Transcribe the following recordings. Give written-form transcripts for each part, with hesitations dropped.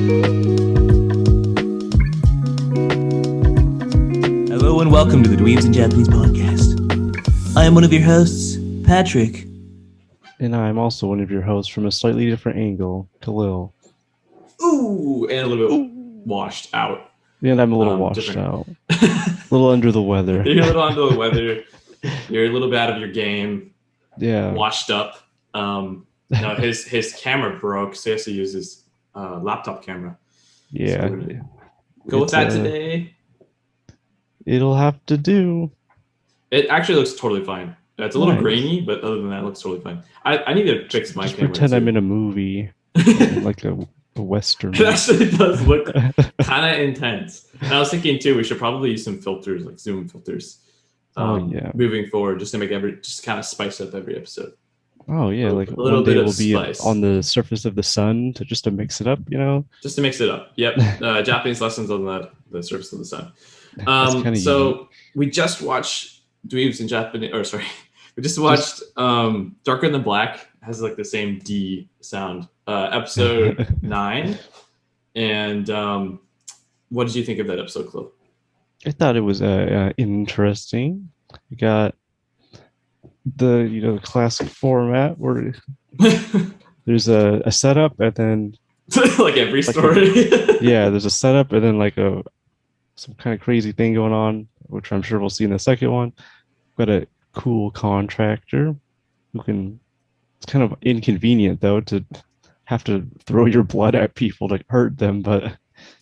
Hello and welcome to the Dweebz in Japanese podcast. I am one of your hosts, Patrick. And I'm also one of your hosts from a slightly different angle, Khalil. Ooh, and a little bit washed out. And I'm a little washed out. A little under the weather. You're a little under the weather. You're a little bit out of your game. Yeah. Washed up. No, his camera broke, so he has to use his laptop camera. Yeah. So go with that today. It'll have to do. It actually looks totally fine. It's a little grainy, but other than that, it looks totally fine. I need to fix my camera. Pretend I'm in a movie, like a Western. It actually does look kind of intense. And I was thinking too, we should probably use some filters, like Zoom filters. Moving forward, just to make just kind of spice up every episode. Oh yeah, like a little one day bit we'll of be spice on the surface of the sun to mix it up, you know. Just to mix it up. Yep. Japanese lessons on the surface of the sun. So unique. We just watched Dweebz in Japanese, or sorry, we just watched Darker Than Black. It has like the same D sound. Episode 9. And what did you think of that episode, Chloe? I thought it was interesting. You got the classic format where there's a setup and then like every story. There's a setup and then some kind of crazy thing going on, which I'm sure we'll see in the second one. Got a cool contractor who can. It's kind of inconvenient though to have to throw your blood at people to hurt them, but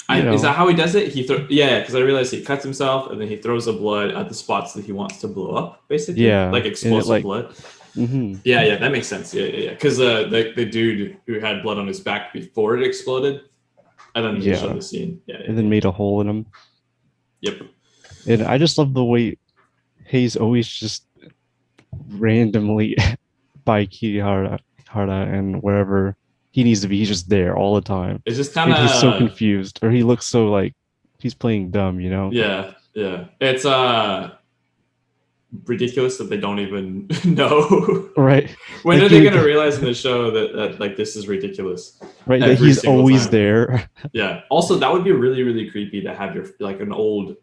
is that how he does it? Because I realized he cuts himself and then he throws the blood at the spots that he wants to blow up, basically. Yeah, like explosive blood. Mm-hmm. Yeah, that makes sense. Yeah. Because the dude who had blood on his back before it exploded, and then they showed the scene. And then made a hole in him. Yep. And I just love the way Hayes always just randomly by Kirihara and wherever he needs to be, he's just there all the time. It's just kind of he's so confused, or he looks so like he's playing dumb, you know? Yeah. It's ridiculous that they don't even know. Right. When are they gonna realize in the show that like this is ridiculous? Right, that he's always there. Yeah. Also, that would be really, really creepy to have your like an old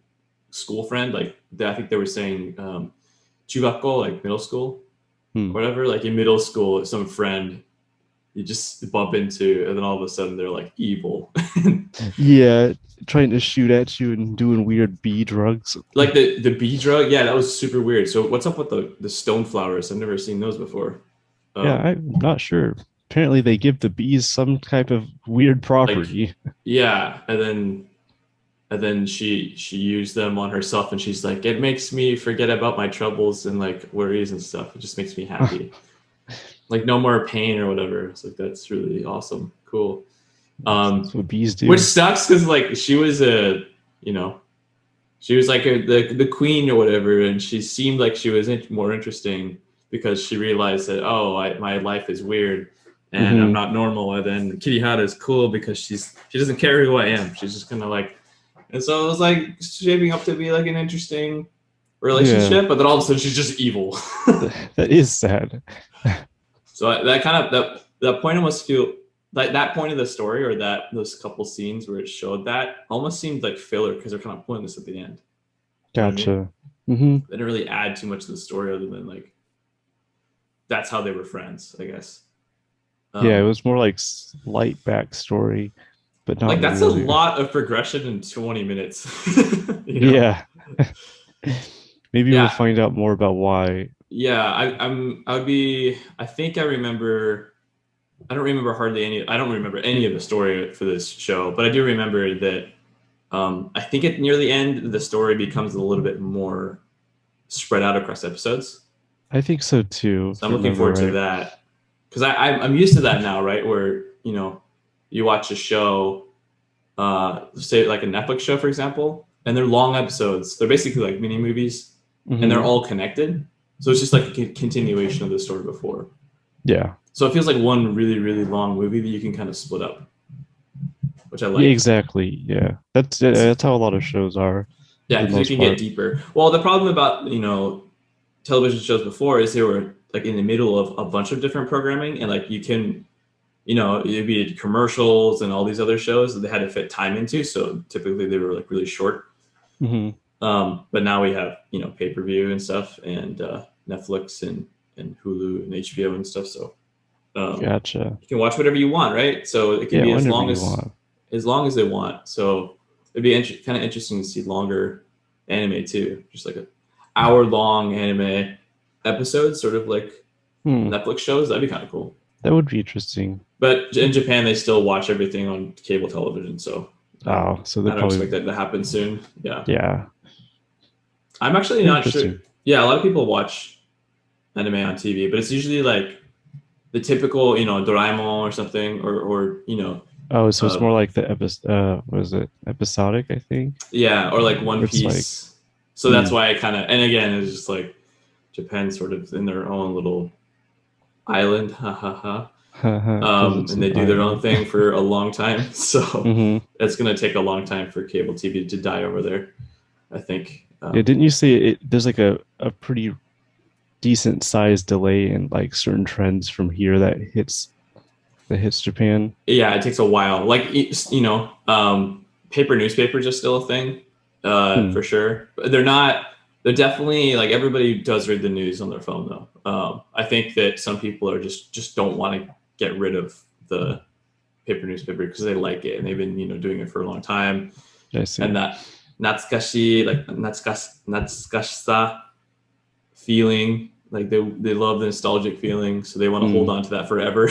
school friend, like I think they were saying chugakko, like middle school. Whatever, like in middle school, some friend you just bump into, and then all of a sudden they're like evil. Yeah, trying to shoot at you and doing weird bee drugs. Like the bee drug, yeah, that was super weird. So what's up with the stone flowers? I've never seen those before. Yeah, I'm not sure. Apparently, they give the bees some type of weird property. And then she used them on herself, and she's like, it makes me forget about my troubles and like worries and stuff. It just makes me happy. Like no more pain or whatever. It's like, that's really awesome. Cool. That's what bees do. Which sucks because like she was like the queen or whatever, and she seemed like she was more interesting because she realized that my life is weird and I'm not normal. And then Kirihara is cool because she doesn't care who I am. She's just gonna like. And so it was like shaping up to be like an interesting relationship, but then all of a sudden she's just evil. That is sad. So that point almost feel like that point of the story, or those couple scenes where it showed that almost seemed like filler because they're kind of pointless at the end. Gotcha. You know what I mean? They didn't really add too much to the story other than like that's how they were friends, I guess. It was more like slight backstory. But not like that's really. A lot of progression in 20 minutes. Yeah. Maybe we'll find out more about why. Yeah, I don't remember any of the story for this show, but I do remember that I think at near the end the story becomes a little bit more spread out across episodes. I think so too. So I'm looking forward to that. Because I'm used to that now, right? Where, you watch a show, say like a Netflix show, for example, and they're long episodes. They're basically like mini movies, and they're all connected. So it's just like a continuation of the story before. Yeah. So it feels like one really, really long movie that you can kind of split up, which I like. Yeah, exactly. Yeah. That's how a lot of shows are. Yeah, because you can get deeper. Well, the problem about, television shows before is they were like in the middle of a bunch of different programming, and like you can it'd be commercials and all these other shows that they had to fit time into. So typically they were like really short. Mm-hmm. But now we have, pay-per-view and stuff, and Netflix and Hulu and HBO and stuff. So Gotcha. you can watch whatever you want, right? So it can be as long as they want. So it'd be kind of interesting to see longer anime too, just like an hour-long anime episode, sort of like Netflix shows. That'd be kind of cool. That would be interesting. But in Japan, they still watch everything on cable television, so so they I don't expect that to happen soon. Yeah. Yeah. I'm actually not sure. Yeah, a lot of people watch anime on TV, but it's usually like the typical, Doraemon or something, or Oh, so it's more like the episodic, I think. Yeah, or like One Piece. Like, so that's why I kind of, and again, it's just like Japan sort of in their own little island, and they do their own thing for a long time. So it's going to take a long time for cable TV to die over there, I think. Didn't you say there's like a pretty decent sized delay in like certain trends from here that hits Japan? Yeah, it takes a while. Like, paper newspapers are still a thing, for sure. But they're definitely, like, everybody does read the news on their phone though. I think that some people are just don't want to get rid of the paper newspaper because they like it and they've been, doing it for a long time. I see. And that natsukashi, like natsukashisa feeling, like they love the nostalgic feeling, so they want to hold on to that forever.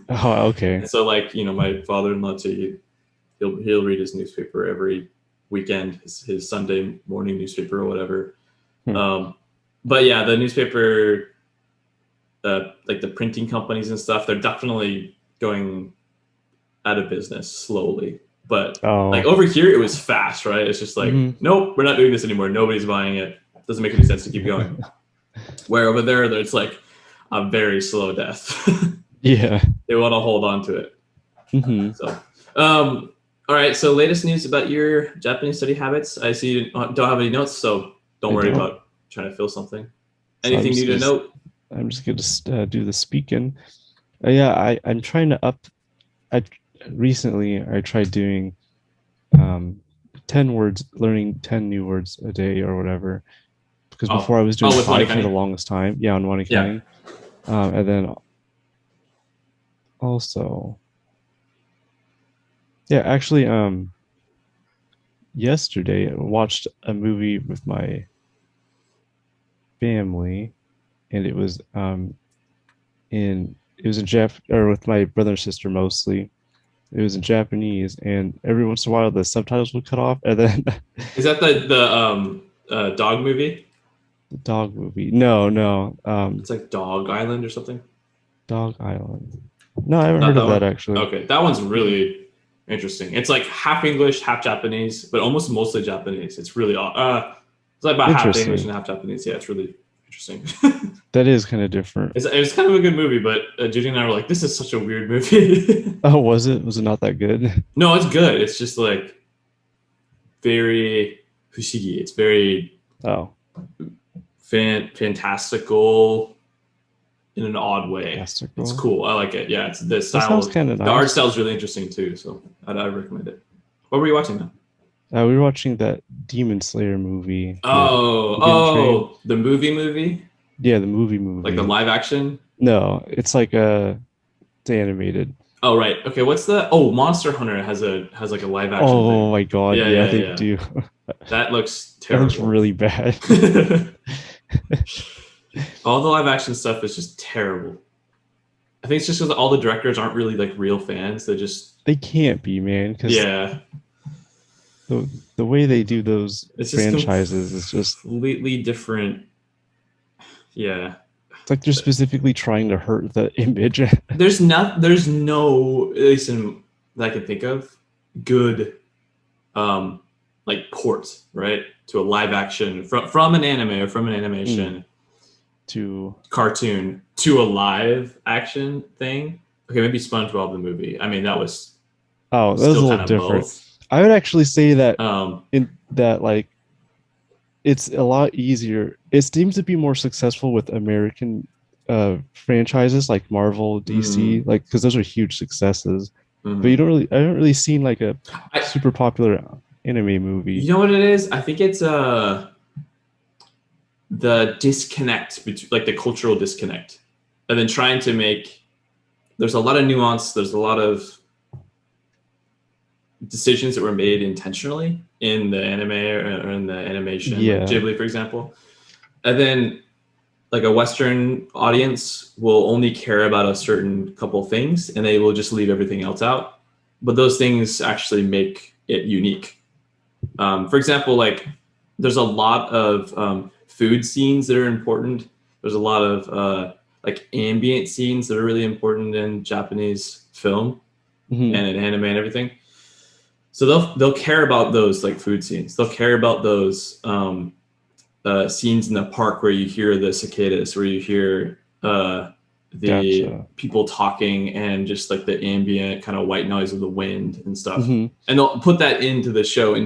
Oh, okay. And so, like, my father-in-law too, he'll read his newspaper every weekend, his Sunday morning newspaper or whatever. But yeah, the newspaper, like the printing companies and stuff, they're definitely going out of business slowly. But like over here, it was fast, right? It's just like, nope, we're not doing this anymore. Nobody's buying it. Doesn't make any sense to keep going. Where over there, it's like a very slow death. Yeah. They want to hold on to it. So, all right. So latest news about your Japanese study habits. I see you don't have any notes, so don't worry about trying to fill something. Anything new to note? I'm just going to do the speaking. I'm trying to up. Recently, I tried doing 10 words, learning 10 new words a day or whatever. Because before I was doing 5 for the longest time. Yeah, on one accounting. And then also, actually, yesterday I watched a movie with my family, and it was in with my brother and sister mostly. It was in Japanese, and every once in a while the subtitles would cut off, and then is that the dog movie? The dog movie? No. It's like Dog Island or something. Dog Island. No, I haven't heard of that actually. Okay, that one's really interesting. It's like half English, half Japanese, but almost mostly Japanese. It's really it's like about half English and half Japanese. Yeah, it's really interesting. That is kind of different. It's kind of a good movie, but Judy and I were like, this is such a weird movie. Oh, was it? Was it not that good? No, it's good. It's just like very fushigi. It's very fantastical in an odd way. Fantastical. It's cool. I like it. Yeah, it's the style. That sounds kind of nice. The art style is really interesting too, so I'd recommend it. What were you watching now? We were watching that Demon Slayer movie. The movie? Yeah, the movie. Like the live action? No, it's like it's animated. Oh right. Okay, what's the Monster Hunter has like a live action thing. My god, yeah, they do. That looks terrible. That looks really bad. All the live action stuff is just terrible. I think it's just because all the directors aren't really like real fans. They can't be, man. The way they do those franchises is just completely different. Yeah. It's like they're specifically trying to hurt the image. There's no, at least in that I can think of, good like ports, right? To a live action from an anime or from an animation to cartoon to a live action thing. Okay, maybe SpongeBob the movie. I mean, that was that was a little different. Both. I would actually say that it's a lot easier. It seems to be more successful with American franchises like Marvel, DC, Mm, like because those are huge successes. But mhm. I don't really seen like a I, super popular anime movie. you know what it is? I think it's the disconnect between like the cultural disconnect, and then trying to make. There's a lot of nuance. There's a lot of decisions that were made intentionally in the anime or in the animation, like Yeah, Ghibli, for example. And then like a Western audience will only care about a certain couple things and they will just leave everything else out. But those things actually make it unique. For example, like there's a lot of food scenes that are important. There's a lot of like ambient scenes that are really important in Japanese film hmm, and in anime and everything. So they'll care about those like food scenes. They'll care about those scenes in the park where you hear the cicadas, where you hear the gotcha. people talking and just like the ambient kind of white noise of the wind and stuff. Hmm. And they'll put that into the show or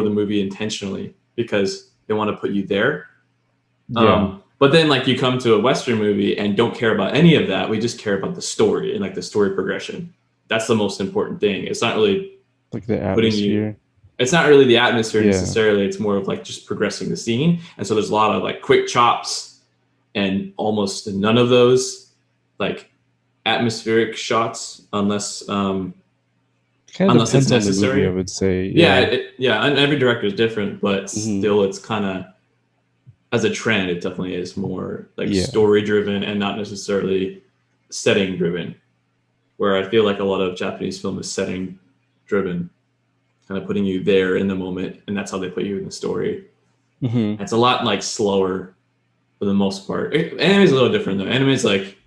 the movie intentionally because they want to put you there. Yeah, But then like you come to a Western movie and don't care about any of that. We just care about the story and like the story progression. That's the most important thing. It's not really like the putting you atmosphere. it's not really the atmosphere Yeah, necessarily. It's more of like just progressing the scene. And so there's a lot of like quick chops and almost none of those like atmospheric shots kind of unless it's depends on the movie, I necessary. would say. Yeah, Yeah. yeah, and every director is different, but Hmm. still it's kind of as a trend it definitely is more like Yeah. story driven and not necessarily setting driven. Where I feel like a lot of Japanese film is setting driven, kind of putting you there in the moment, and that's how they put you in the story. Hmm. And it's a lot like slower for the most part. Anime is a little different though. Anime is like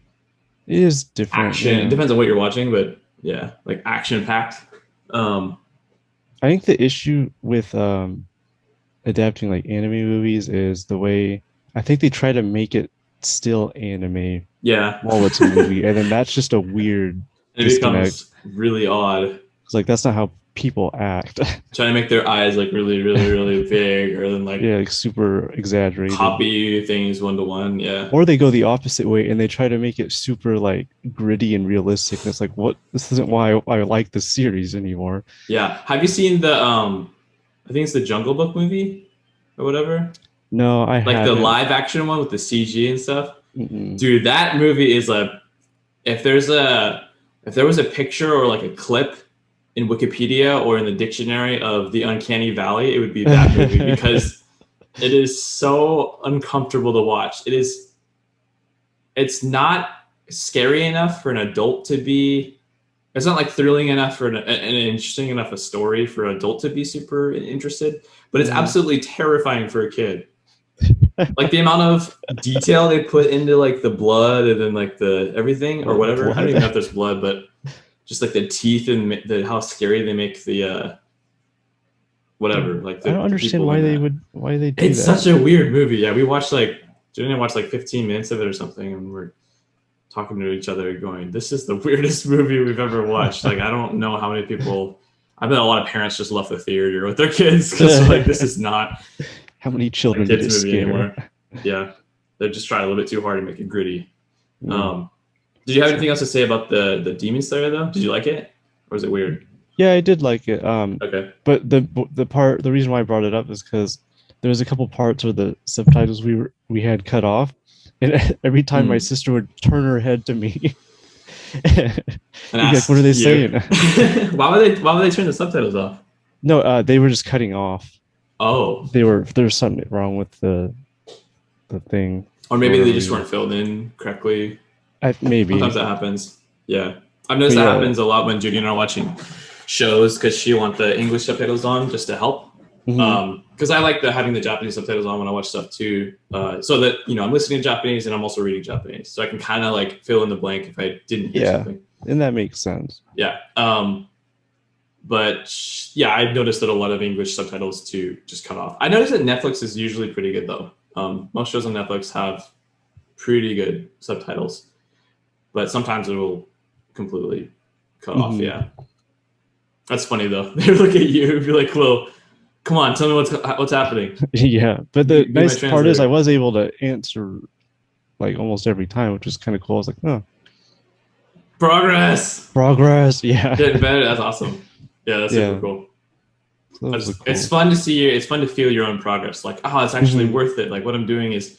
It is different. action. It Yeah. depends on what you're watching, but yeah, like action packed. Um, I think the issue with adapting like anime movies is the way I think they try to make it still anime yeah, while it's a movie, and then that's just a weird it disconnect. becomes really odd. It's like that's not how people act. Trying to make their eyes like really, really, really big, or then like Yeah, like super exaggerated. copy things one to one. Yeah, Or they go the opposite way and they try to make it super like gritty and realistic. And it's like, what? This isn't why I like this series anymore. yeah. Have you seen the I think it's the Jungle Book movie or whatever, No, I like the haven't. live action one with the CG and stuff? Mm-mm. Dude, that movie is a if there's a if there was a picture or like a clip in Wikipedia or in the dictionary of the Uncanny Valley, it would be that movie because it is so uncomfortable to watch. It's not scary enough for an adult to be. It's not like thrilling enough for an interesting enough a story for an adult to be super interested, but it's Mhm. absolutely terrifying for a kid. Like the amount of detail they put into like the blood and then like the everything or Oh, whatever. I don't even know if blood. there's blood, but just like the teeth and how scary they make the whatever, like I don't the understand people in that. why they do It's that. such a weird movie. Yeah, we watched like Julian watched like 15 minutes of it or something, and we're talking to each other, going, "This is the weirdest movie we've ever watched." Like, I don't know how many people. I bet a lot of parents just left the theater with their kids because like this is not How many a children did kids it movie scare? anymore. Yeah, they just tried a little bit too hard to make it gritty. Mm. Um, did you have anything else to say about the Demon Slayer though? Did you like it, or was it weird? Yeah, I did like it. Okay. But the reason why I brought it up is because there was a couple parts where the subtitles we had cut off, and every time my Mm. sister would turn her head to me, and And be like, "What are they asked you, saying?" why would they turn the subtitles off? No, they were just cutting off. Oh, There was something wrong with the thing or for maybe they whatever just reason. weren't filled in correctly. Maybe, Sometimes that happens. Yeah, I've but noticed that yeah. happens a lot when Judy and I are watching shows because she wants the English subtitles on just to help. Hmm. Because I like having the Japanese subtitles on when I watch stuff too, so that I'm listening to Japanese and I'm also reading Japanese, so I can kind of like fill in the blank if I didn't hear Yeah, something. and that makes sense. Yeah. But yeah, I've noticed that a lot of English subtitles too just cut off. I noticed that Netflix is usually pretty good though. Most shows on Netflix have pretty good subtitles, but sometimes it will completely cut off. Hmm. Yeah, that's funny though. They look at you and be like, "Well, come on, tell me what's happening. Yeah, but the Be my nice part is I translator." was able to answer like almost every time, which is kind of cool. I was like, oh, Progress. yeah, Getting better. That's awesome. Yeah, that's super yeah. cool. So that was cool. It's fun to see. It's fun to feel your own progress. Like, oh, it's actually worth it. Like what I'm doing is,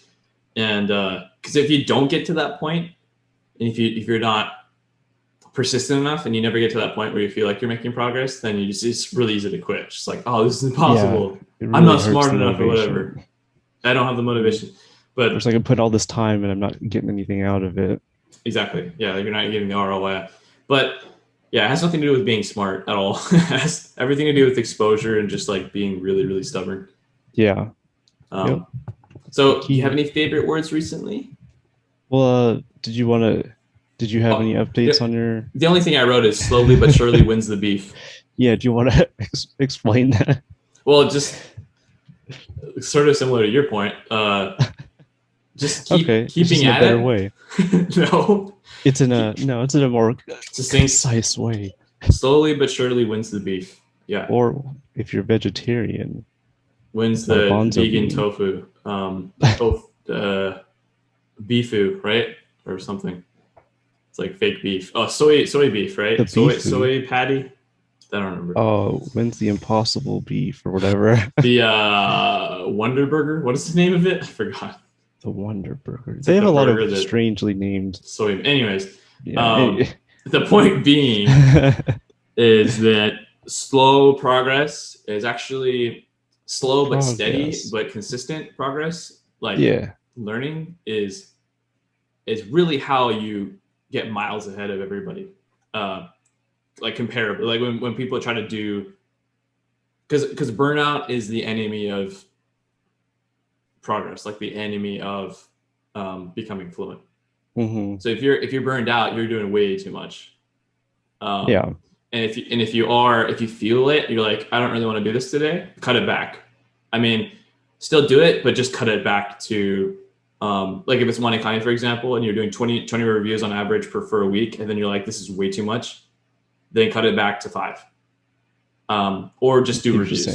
and because if you don't get to that point, and if you're not persistent enough, and you never get to that point where you feel like you're making progress, then it's really easy to quit. Just like, oh, this is impossible. Yeah, I'm not smart enough or whatever. I don't have the motivation. But it's like I put all this time and I'm not getting anything out of it. Exactly. Yeah, you're not getting the ROI. But yeah, it has nothing to do with being smart at all. It has everything to do with exposure and just like being really, really stubborn. Yeah. So do you have any favorite words recently? Well, did you have any updates on your... The only thing I wrote is slowly but surely wins the beef. Yeah, do you want to explain that? Well, just sort of similar to your point. Just keeping at better it. Way. No. It's in a more concise way. Slowly but surely wins the beef. Yeah. Or if you're vegetarian, wins the vegan tofu. Beefu, right? Or something. It's like fake beef. Oh, soy beef, right? Soy patty. I don't remember. Oh, when's the impossible beef or whatever? The Wonder Burger. What is the name of it? I forgot. The Wonder Burger. They have a lot of strangely named soy. Anyways, the point being is that slow progress is actually slow but steady but consistent progress. Like learning is really how you get miles ahead of everybody. Like comparably, like when people try to do, because burnout is the enemy of progress, like the enemy of becoming fluent. So if you're burned out, you're doing way too much. And if you feel it, you're like, I don't really want to do this today, cut it back. I mean, still do it, but just cut it back to like if it's one economy, for example, and you're doing 20 reviews on average for a week, and then you're like, this is way too much, then cut it back to 5. Or just do reviews.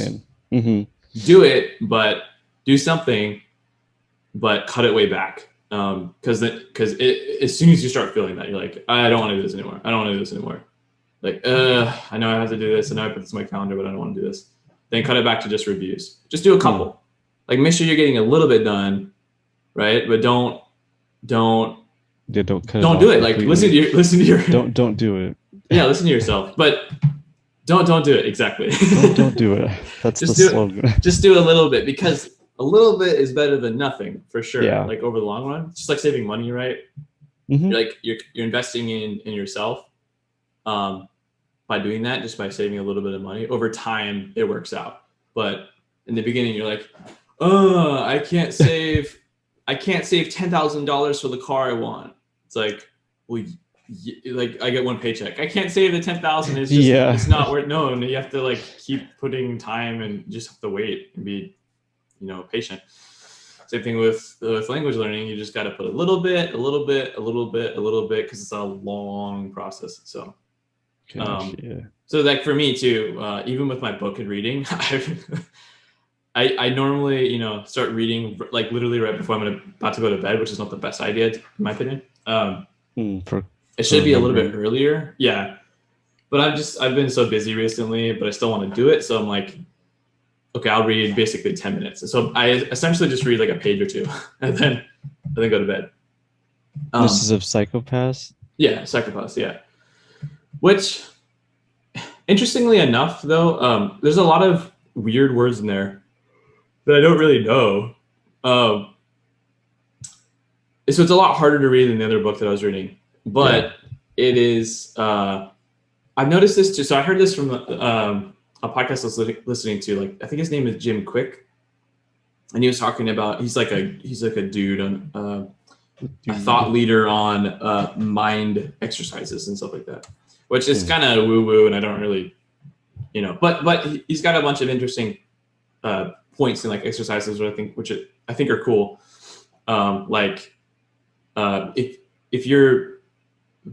Do it, but do something, but cut it way back. Because as soon as you start feeling that, you're like, I don't want to do this anymore. I don't want to do this anymore. Like, I know I have to do this, and I put this in my calendar, but I don't want to do this. Then cut it back to just reviews. Just do a couple. Like, make sure you're getting a little bit done, right? But don't do it. Like, listen to your. Don't do it. Yeah, listen to yourself, but don't do it. Exactly. don't do it. That's just the slogan. Just do a little bit, because a little bit is better than nothing, for sure. Yeah. Like over the long run, it's just like saving money, right? You're investing in yourself by doing that, just by saving a little bit of money. Over time, it works out. But in the beginning, you're like, oh, I can't save $10,000 for the car I want. It's like, well, like I get one paycheck. I can't save the 10,000. It's just it's not worth. No, you have to like keep putting time, and just have to wait and be, patient. Same thing with language learning. You just got to put a little bit, because it's a long process. So, so like for me too, even with my book and reading, I normally, start reading like literally right before I'm about to go to bed, which is not the best idea, in my opinion. It should be a little bit earlier. Yeah. But I've been so busy recently, but I still want to do it. So I'm like, okay, I'll read basically 10 minutes. And so I essentially just read like a page or two and then go to bed. This is of Psychopaths? Yeah, Psychopaths, yeah. Which, interestingly enough, though, there's a lot of weird words in there that I don't really know. So it's a lot harder to read than the other book that I was reading. But it is, I've noticed this too. So I heard this from a podcast I was listening to. Like, I think his name is Jim Quick. And he was talking about, he's like a dude, a thought leader on mind exercises and stuff like that, which is kind of woo-woo, and I don't really, but he's got a bunch of interesting points in like exercises, which I think are cool. If you're,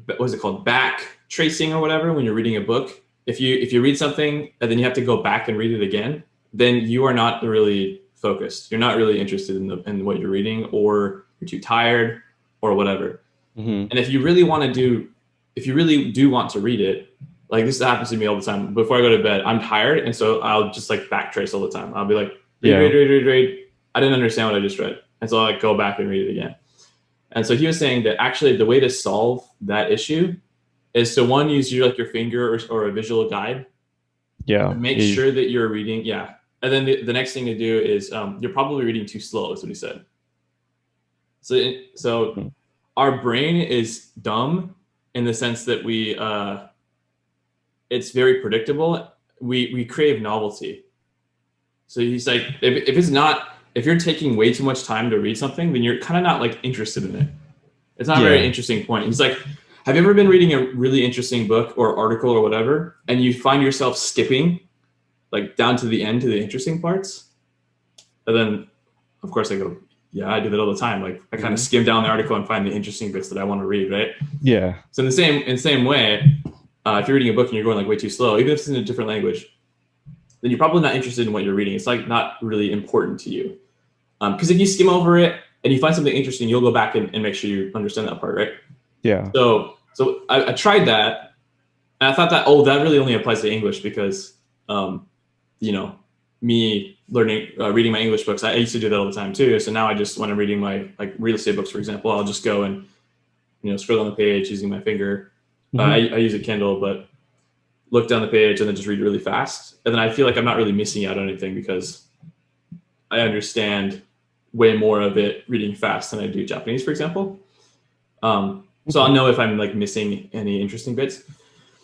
what is it called, back tracing or whatever, when you're reading a book, if you read something and then you have to go back and read it again, then you are not really focused. You're not really interested in what you're reading, or you're too tired, or whatever. Mm-hmm. And if you really do want to read it, like this happens to me all the time. Before I go to bed, I'm tired, and so I'll just like backtrace all the time. I'll be like, read. I didn't understand what I just read, and so I'll like go back and read it again. And so he was saying that actually the way to solve that issue is to one, use your finger or a visual guide. Yeah. Make sure that you're reading. Yeah. And then the next thing to do is you're probably reading too slow, is what he said. So our brain is dumb in the sense that it's very predictable. We crave novelty. So he's like, if you're taking way too much time to read something, then you're kind of not like interested in it. It's not a very interesting point. He's like, have you ever been reading a really interesting book or article or whatever, and you find yourself skipping like down to the end to the interesting parts? And then of course I go, yeah, I do that all the time. Like I kind of skim down the article and find the interesting bits that I want to read, right? Yeah. So in the same way, if you're reading a book and you're going like way too slow, even if it's in a different language, then you're probably not interested in what you're reading. It's like not really important to you. Because if you skim over it and you find something interesting, you'll go back and make sure you understand that part, right? Yeah. So I tried that, and I thought that that really only applies to English because, me reading my English books, I used to do that all the time too. So now I just, when I'm reading my like real estate books, for example, I'll just go and scroll down the page using my finger. I use a Kindle, but look down the page and then just read really fast. And then I feel like I'm not really missing out on anything because I understand way more of it reading fast than I do Japanese, for example. So I'll know if I'm like missing any interesting bits.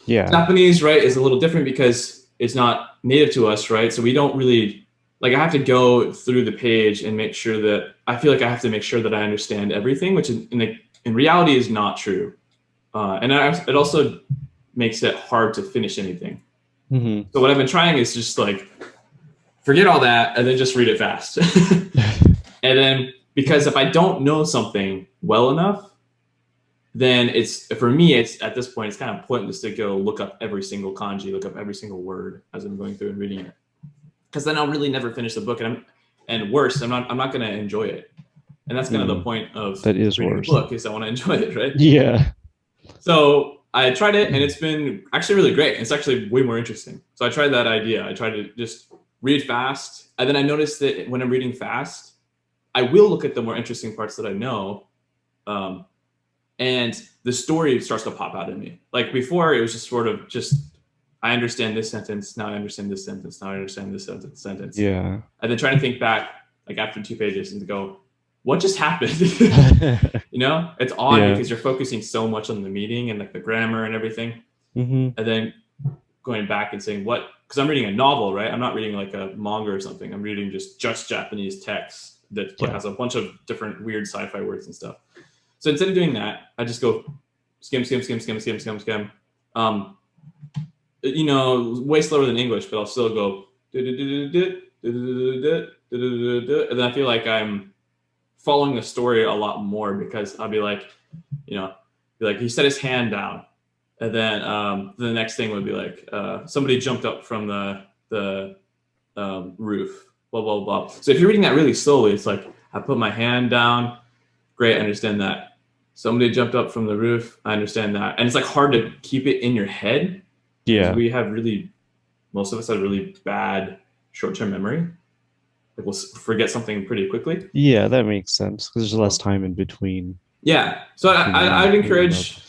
Yeah. Japanese, right, is a little different because it's not native to us, right? So we don't really, like, I have to go through the page and make sure that, I feel like I have to make sure that I understand everything, which in reality is not true. And it also makes it hard to finish anything. Mm-hmm. So what I've been trying is just like, forget all that and then just read it fast. And then, because if I don't know something well enough, then for me, at this point, it's kind of pointless to go look up every single kanji, look up every single word as I'm going through and reading it. Because then I'll really never finish the book, and worse, I'm not going to enjoy it. And that's kind of the point of reading a book, is I want to enjoy it, right? Yeah. So I tried it, and it's been actually really great. It's actually way more interesting. So I tried that idea. I tried to just read fast, and then I noticed that when I'm reading fast, I will look at the more interesting parts that I know. And the story starts to pop out in me. Like before, it was just sort of I understand this sentence, now I understand this sentence, now I understand this sentence. Yeah. And then trying to think back, like after 2 pages, and to go, what just happened? It's odd because you're focusing so much on the meaning and like the grammar and everything. Mm-hmm. And then going back and saying because I'm reading a novel, right? I'm not reading like a manga or something. I'm reading just Japanese text that has a bunch of different weird sci-fi words and stuff. So instead of doing that, I just go skim. Way slower than English, but I'll still go, and then I feel like I'm following the story a lot more because I'll be like, he set his hand down, and then the next thing would be like somebody jumped up from the roof, blah blah blah. So if you're reading that really slowly, it's like I put my hand down. Great, I understand that. Somebody jumped up from the roof. I understand that. And it's like hard to keep it in your head. Yeah. Most of us have really bad short-term memory. Like we'll forget something pretty quickly. Yeah, that makes sense because there's less time in between. Yeah. So I'd encourage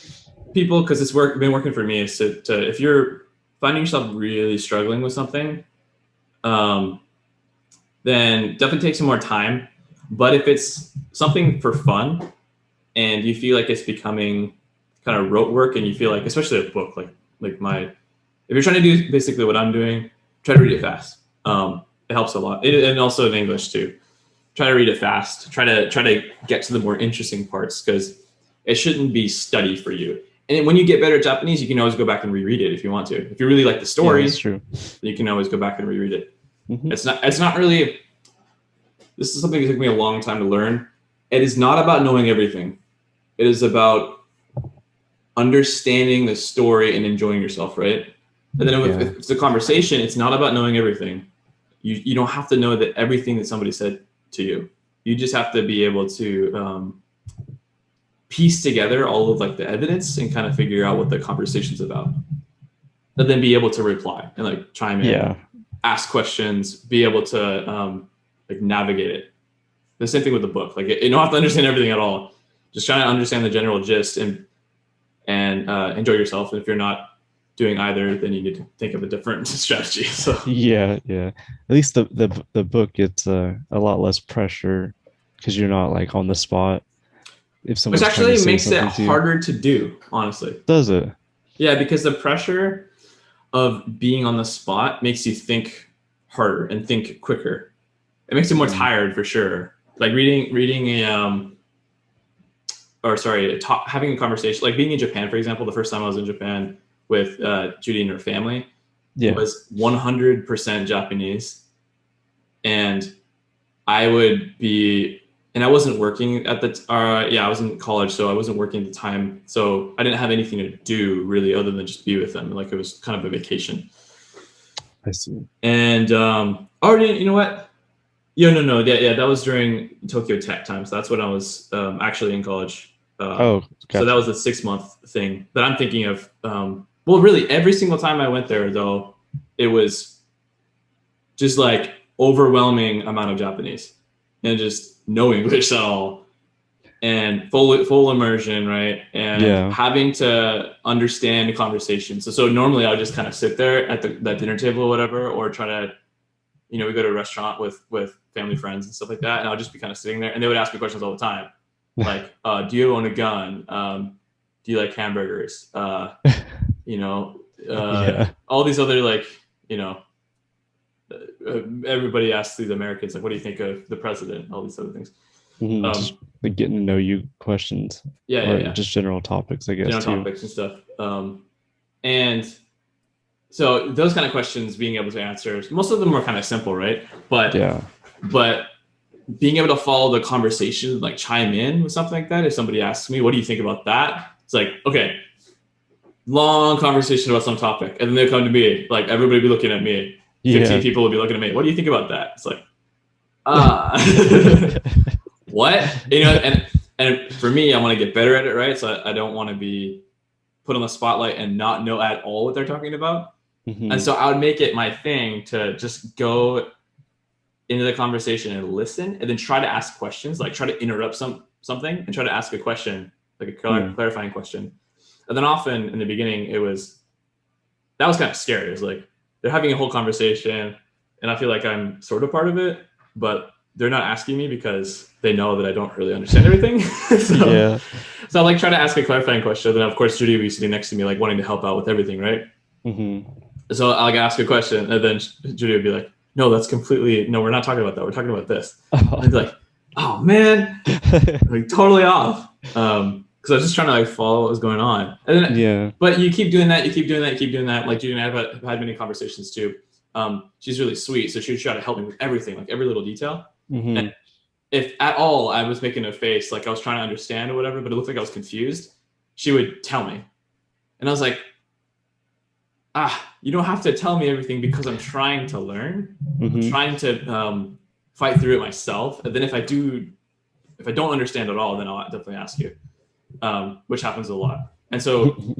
people, because it's been working for me, is to if you're finding yourself really struggling with something, then definitely take some more time. But if it's something for fun and you feel like it's becoming kind of rote work, and you feel like, especially a book if you're trying to do basically what I'm doing, try to read it fast. It helps a lot. And also in English too. Try to read it fast. Try to get to the more interesting parts, because it shouldn't be study for you. And when you get better at Japanese, you can always go back and reread it if you want to. If you really like the story, that's true. You can always go back and reread it. Mm-hmm. It's not really. This is something that took me a long time to learn. It is not about knowing everything. It is about understanding the story and enjoying yourself, right? And then if it's a conversation, it's not about knowing everything. You don't have to know that everything that somebody said to you. You just have to be able to piece together all of like the evidence and kind of figure out what the conversation's about, and then be able to reply and like chime in, ask questions, be able to like navigate it. The same thing with the book. Like you don't have to understand everything at all. Just trying to understand the general gist and enjoy yourself. And if you're not doing either, then you need to think of a different strategy. So yeah. At least the book gets a lot less pressure because you're not like on the spot. If someone which actually makes it harder to do, honestly. Does it? Yeah, because the pressure of being on the spot makes you think harder and think quicker. It makes you more tired for sure. Like reading a having a conversation, like being in Japan, for example. The first time I was in Japan with Judy and her family, was 100% Japanese, and I wasn't working at the I was in college, so I wasn't working at the time, so I didn't have anything to do really other than just be with them. Like it was kind of a vacation. I see. And you know what? Yeah, that was during Tokyo Tech time. So that's when I was actually in college. Gotcha. So that was a 6-month thing that I'm thinking of. Well, really, every single time I went there, though, it was just like overwhelming amount of Japanese and just no English at all, and full immersion, right? And having to understand the conversation. So normally I would just kind of sit there at that dinner table or whatever, or try to, we go to a restaurant with family friends and stuff like that, and I'll just be kind of sitting there, and they would ask me questions all the time, like, do you own a gun? Do you like hamburgers? All these other, like, everybody asks these Americans, like, what do you think of the president? All these other things. Just like getting to know you questions. Yeah. Just general topics, I guess. General topics and stuff. And so those kind of questions, being able to answer, most of them were kind of simple, right? But being able to follow the conversation, like chime in with something like that. If somebody asks me, what do you think about that? It's like, okay, long conversation about some topic. And then they'll come to me, like everybody will be looking at me. 15 people will be looking at me. What do you think about that? It's like, what? And for me, I want to get better at it, right? So I don't want to be put on the spotlight and not know at all what they're talking about. And so I would make it my thing to just go into the conversation and listen, and then try to ask questions, like try to interrupt something and try to ask a question, like a clarifying question. And then often in the beginning, that was kind of scary. It was like, they're having a whole conversation and I feel like I'm sort of part of it, but they're not asking me because they know that I don't really understand everything. So I like try to ask a clarifying question. Then of course, Judy would be sitting next to me, like wanting to help out with everything, right? So I'll ask a question, and then Judy would be like, no, we're not talking about that. We're talking about this. I'd be like, oh man, like totally off. Because I was just trying to like follow what was going on. And then, but you keep doing that. Like Judy and I have had many conversations too. She's really sweet. So she would try to help me with everything, like every little detail. And if at all I was making a face, like I was trying to understand or whatever, but it looked like I was confused, she would tell me. And I was like, you don't have to tell me everything because I'm trying to learn. I'm trying to fight through it myself. And then if I don't understand at all, then I'll definitely ask you, which happens a lot. And so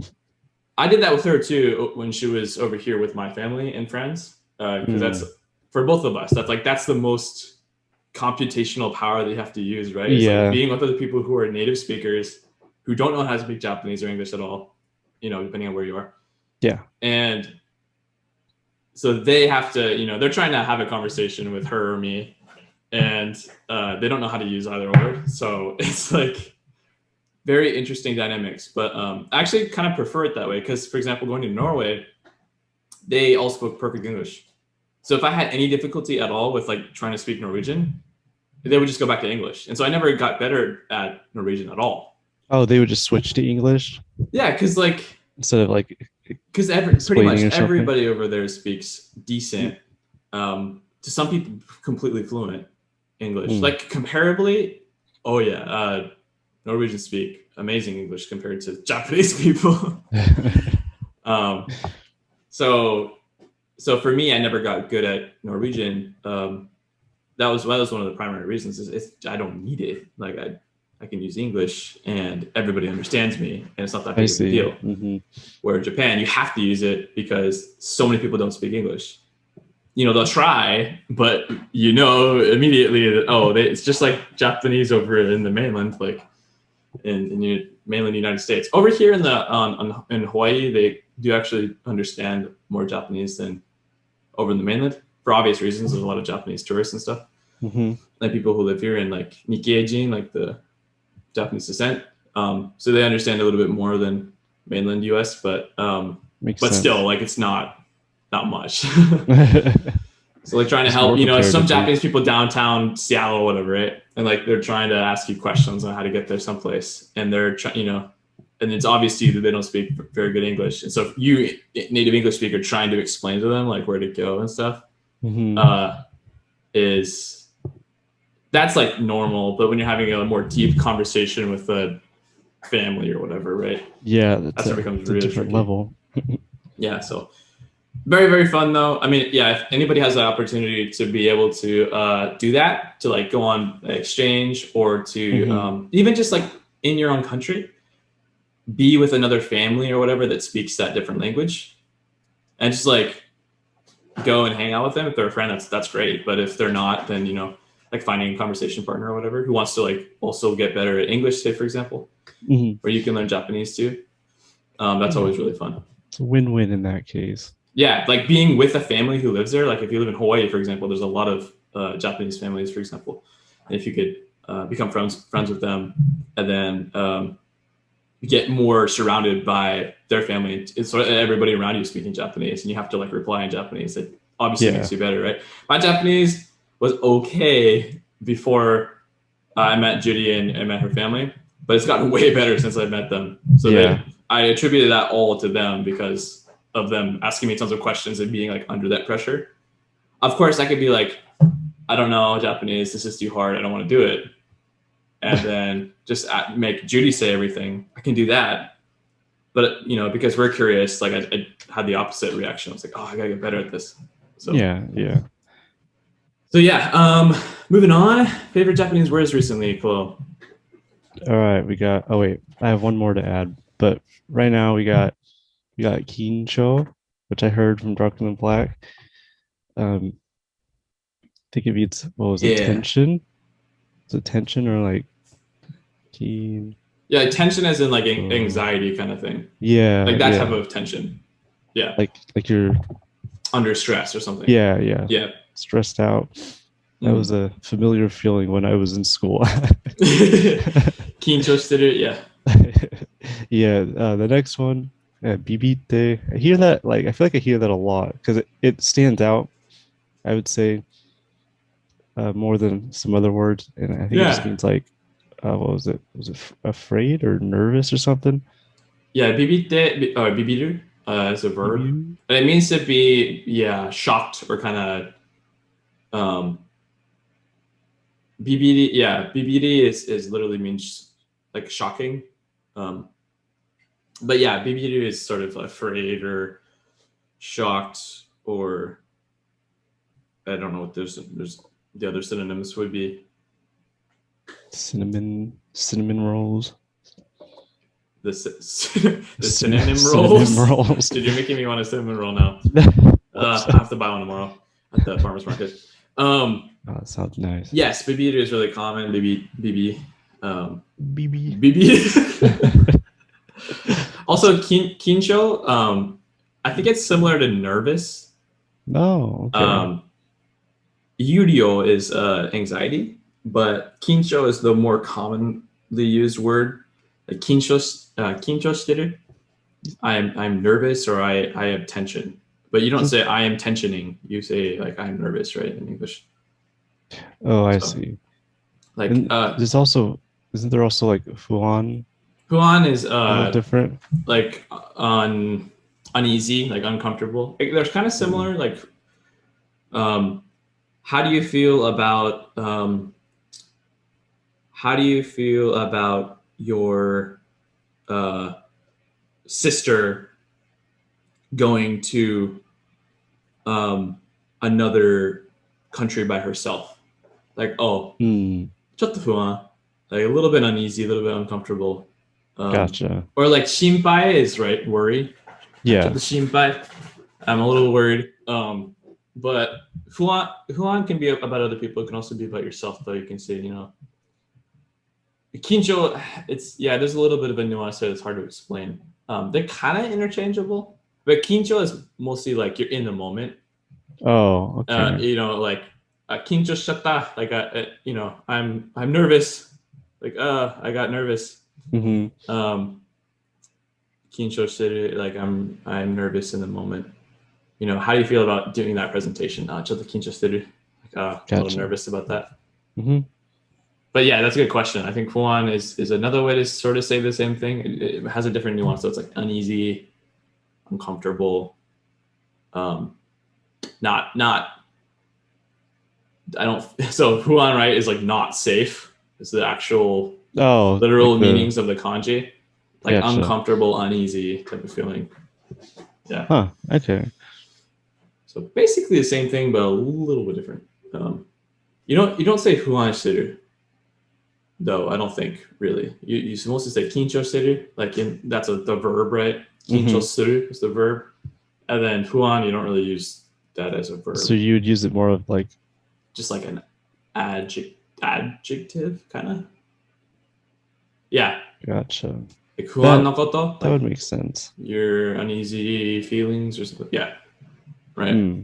I did that with her too when she was over here with my family and friends. Because that's, for both of us, that's the most computational power that you have to use, right? It's like being with other people who are native speakers, who don't know how to speak Japanese or English at all, depending on where you are. And so they have to, they're trying to have a conversation with her or me, and they don't know how to use either or. So it's like very interesting dynamics. But I actually kind of prefer it that way because, for example, going to Norway, they all spoke perfect English. So if I had any difficulty at all with like trying to speak Norwegian, they would just go back to English. And so I never got better at Norwegian at all. Oh, they would just switch to English? Yeah, because like... Instead of like... Because pretty much everybody over there speaks decent, to some people completely fluent English. Like comparably, Norwegians speak amazing English compared to Japanese people. So for me, I never got good at Norwegian. That was one of the primary reasons. Is I don't need it. Like I can use English and everybody understands me, and it's not that I big of a see. deal. Mm-hmm. Where in Japan, you have to use it because so many people don't speak English. They'll try, but immediately that, it's just like Japanese over in the mainland, like in mainland United States. Over here in Hawaii, they do actually understand more Japanese than over in the mainland for obvious reasons. There's a lot of Japanese tourists and stuff, Mm-hmm. like people who live here and like Nikkei-jin, like the Japanese descent. So they understand a little bit more than mainland US, but Makes sense. still, like it's not much. So like trying to It's help, more some comparatively. Japanese people downtown Seattle or whatever, right? And like they're trying to ask you questions on how to get there someplace, and they're trying, and it's obvious to you that they don't speak very good English. And so if you, native English speaker, trying to explain to them like where to go and stuff, Mm-hmm. That's like normal. But when you're having a more deep conversation with a family or whatever, right? Yeah, That's where it becomes a really different tricky. level. Yeah, so very, very fun though. I mean, yeah, if anybody has the opportunity to be able to do that, to like go on exchange or to even just like in your own country, be with another family or whatever that speaks that different language, and just like go and hang out with them. If they're a friend, that's great. But if they're not, then like finding a conversation partner or whatever who wants to like also get better at English, say for example, Mm-hmm. or you can learn Japanese too. That's always really fun. It's a win-win in that case. Yeah, like being with a family who lives there. Like if you live in Hawaii, for example, there's a lot of Japanese families, for example. And if you could become friends with them, and then get more surrounded by their family, it's sort of everybody around you speaking Japanese, and you have to like reply in Japanese. It obviously makes you better, right? My Japanese was okay before I met Judy and I met her family, but it's gotten way better since I met them. So I attributed that all to them because of them asking me tons of questions and being like under that pressure. Of course, I could be like, I don't know Japanese. This is too hard. I don't want to do it. And then just make Judy say everything. I can do that. But, because we're curious, like I had the opposite reaction. I was like, oh, I got to get better at this. So Yeah. So moving on. Favorite Japanese words recently, Chloe? All right, we got. Oh wait, I have one more to add. But right now we got Kincho, which I heard from Drunken in Black. I think it means what was it? Tension? Is it tension or like keen? Yeah, tension as in like anxiety kind of thing. Yeah, like that type of tension. Yeah, like you're under stress or something. Yeah. Stressed out. That was a familiar feeling when I was in school. Kincho shiteru, yeah. Yeah, the next one, bibite. I hear that, like, I feel like I hear that a lot because it stands out, I would say, more than some other words. And I think it just means like, what was it? Was it afraid or nervous or something? Yeah, bibite, or bibiru is a verb. Bibiru? And it means to be, shocked or kind of, bibiri, bibiri is literally means like shocking. But yeah, bibiru is sort of afraid or shocked, or I don't know what there's the other synonyms would be. Cinnamon rolls. The synonym rolls. Dude, you're making me want a cinnamon roll now. I have to buy one tomorrow at the farmer's market. Oh, that sounds nice. Yes, bibiru is really common. Bibi. Also, kincho. I think it's similar to nervous. No. Okay. Yurio is anxiety, but kincho is the more commonly used word. Like kincho shiteru. I'm nervous, or I have tension. But you don't say I am tensioning. You say like I'm nervous, right, in English. Oh, I see. Like there's also, isn't there also like fuan? Fuan is different. Like uneasy, like uncomfortable. They're kind of similar. Like how do you feel about your sister going to another country by herself? Like, ちょっと不安. like a little bit uneasy, a little bit uncomfortable. Gotcha. Or like shinpai is right, worry. Yeah. The shinpai, I'm a little worried. But huan can be about other people. It can also be about yourself, though. You can say, kincho. There's a little bit of a nuance there that's hard to explain. They're kind of interchangeable, but kincho is mostly like you're in the moment. Oh, okay. Like kincho shatta, like I'm nervous, like I got nervous. Mm-hmm. Kincho shiru, like I'm nervous in the moment. How do you feel about doing that presentation? Chotto kincho shiru, like a little nervous about that. Mm-hmm. But yeah, that's a good question. I think fuan is another way to sort of say the same thing. It has a different nuance, so it's like uneasy, uncomfortable, not I don't. So huan, right, is like not safe. It's the actual literal meanings of the kanji, like uncomfortable, uneasy type of feeling. Yeah. Huh. Okay. So basically the same thing, but a little bit different. You don't say huan shiru, though. I don't think really. You mostly say kincho shiru, like that's the verb, right? Kincho shiru is the verb, and then huan you don't really use that as a verb. So you would use it more of like just like an adjective kind of. Yeah. Gotcha. Like huan no koto. That would make sense. Your uneasy feelings or something. Yeah. Right.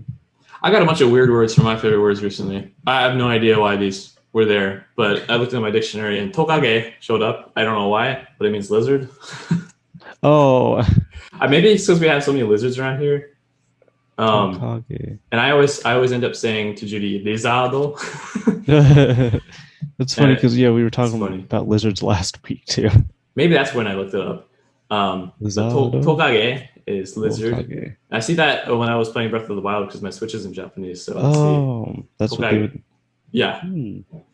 I got a bunch of weird words for my favorite words recently. I have no idea why these were there, but I looked in my dictionary and tokage showed up. I don't know why, but it means lizard. Oh. Maybe it's because we have so many lizards around here. Tokage. And I always end up saying to Judy, lizardo. That's funny because we were talking about lizards last week too. Maybe that's when I looked it up. Tokage is lizard. Tokage. I see that when I was playing Breath of the Wild because my Switch is in Japanese. So that's what they would. Yeah,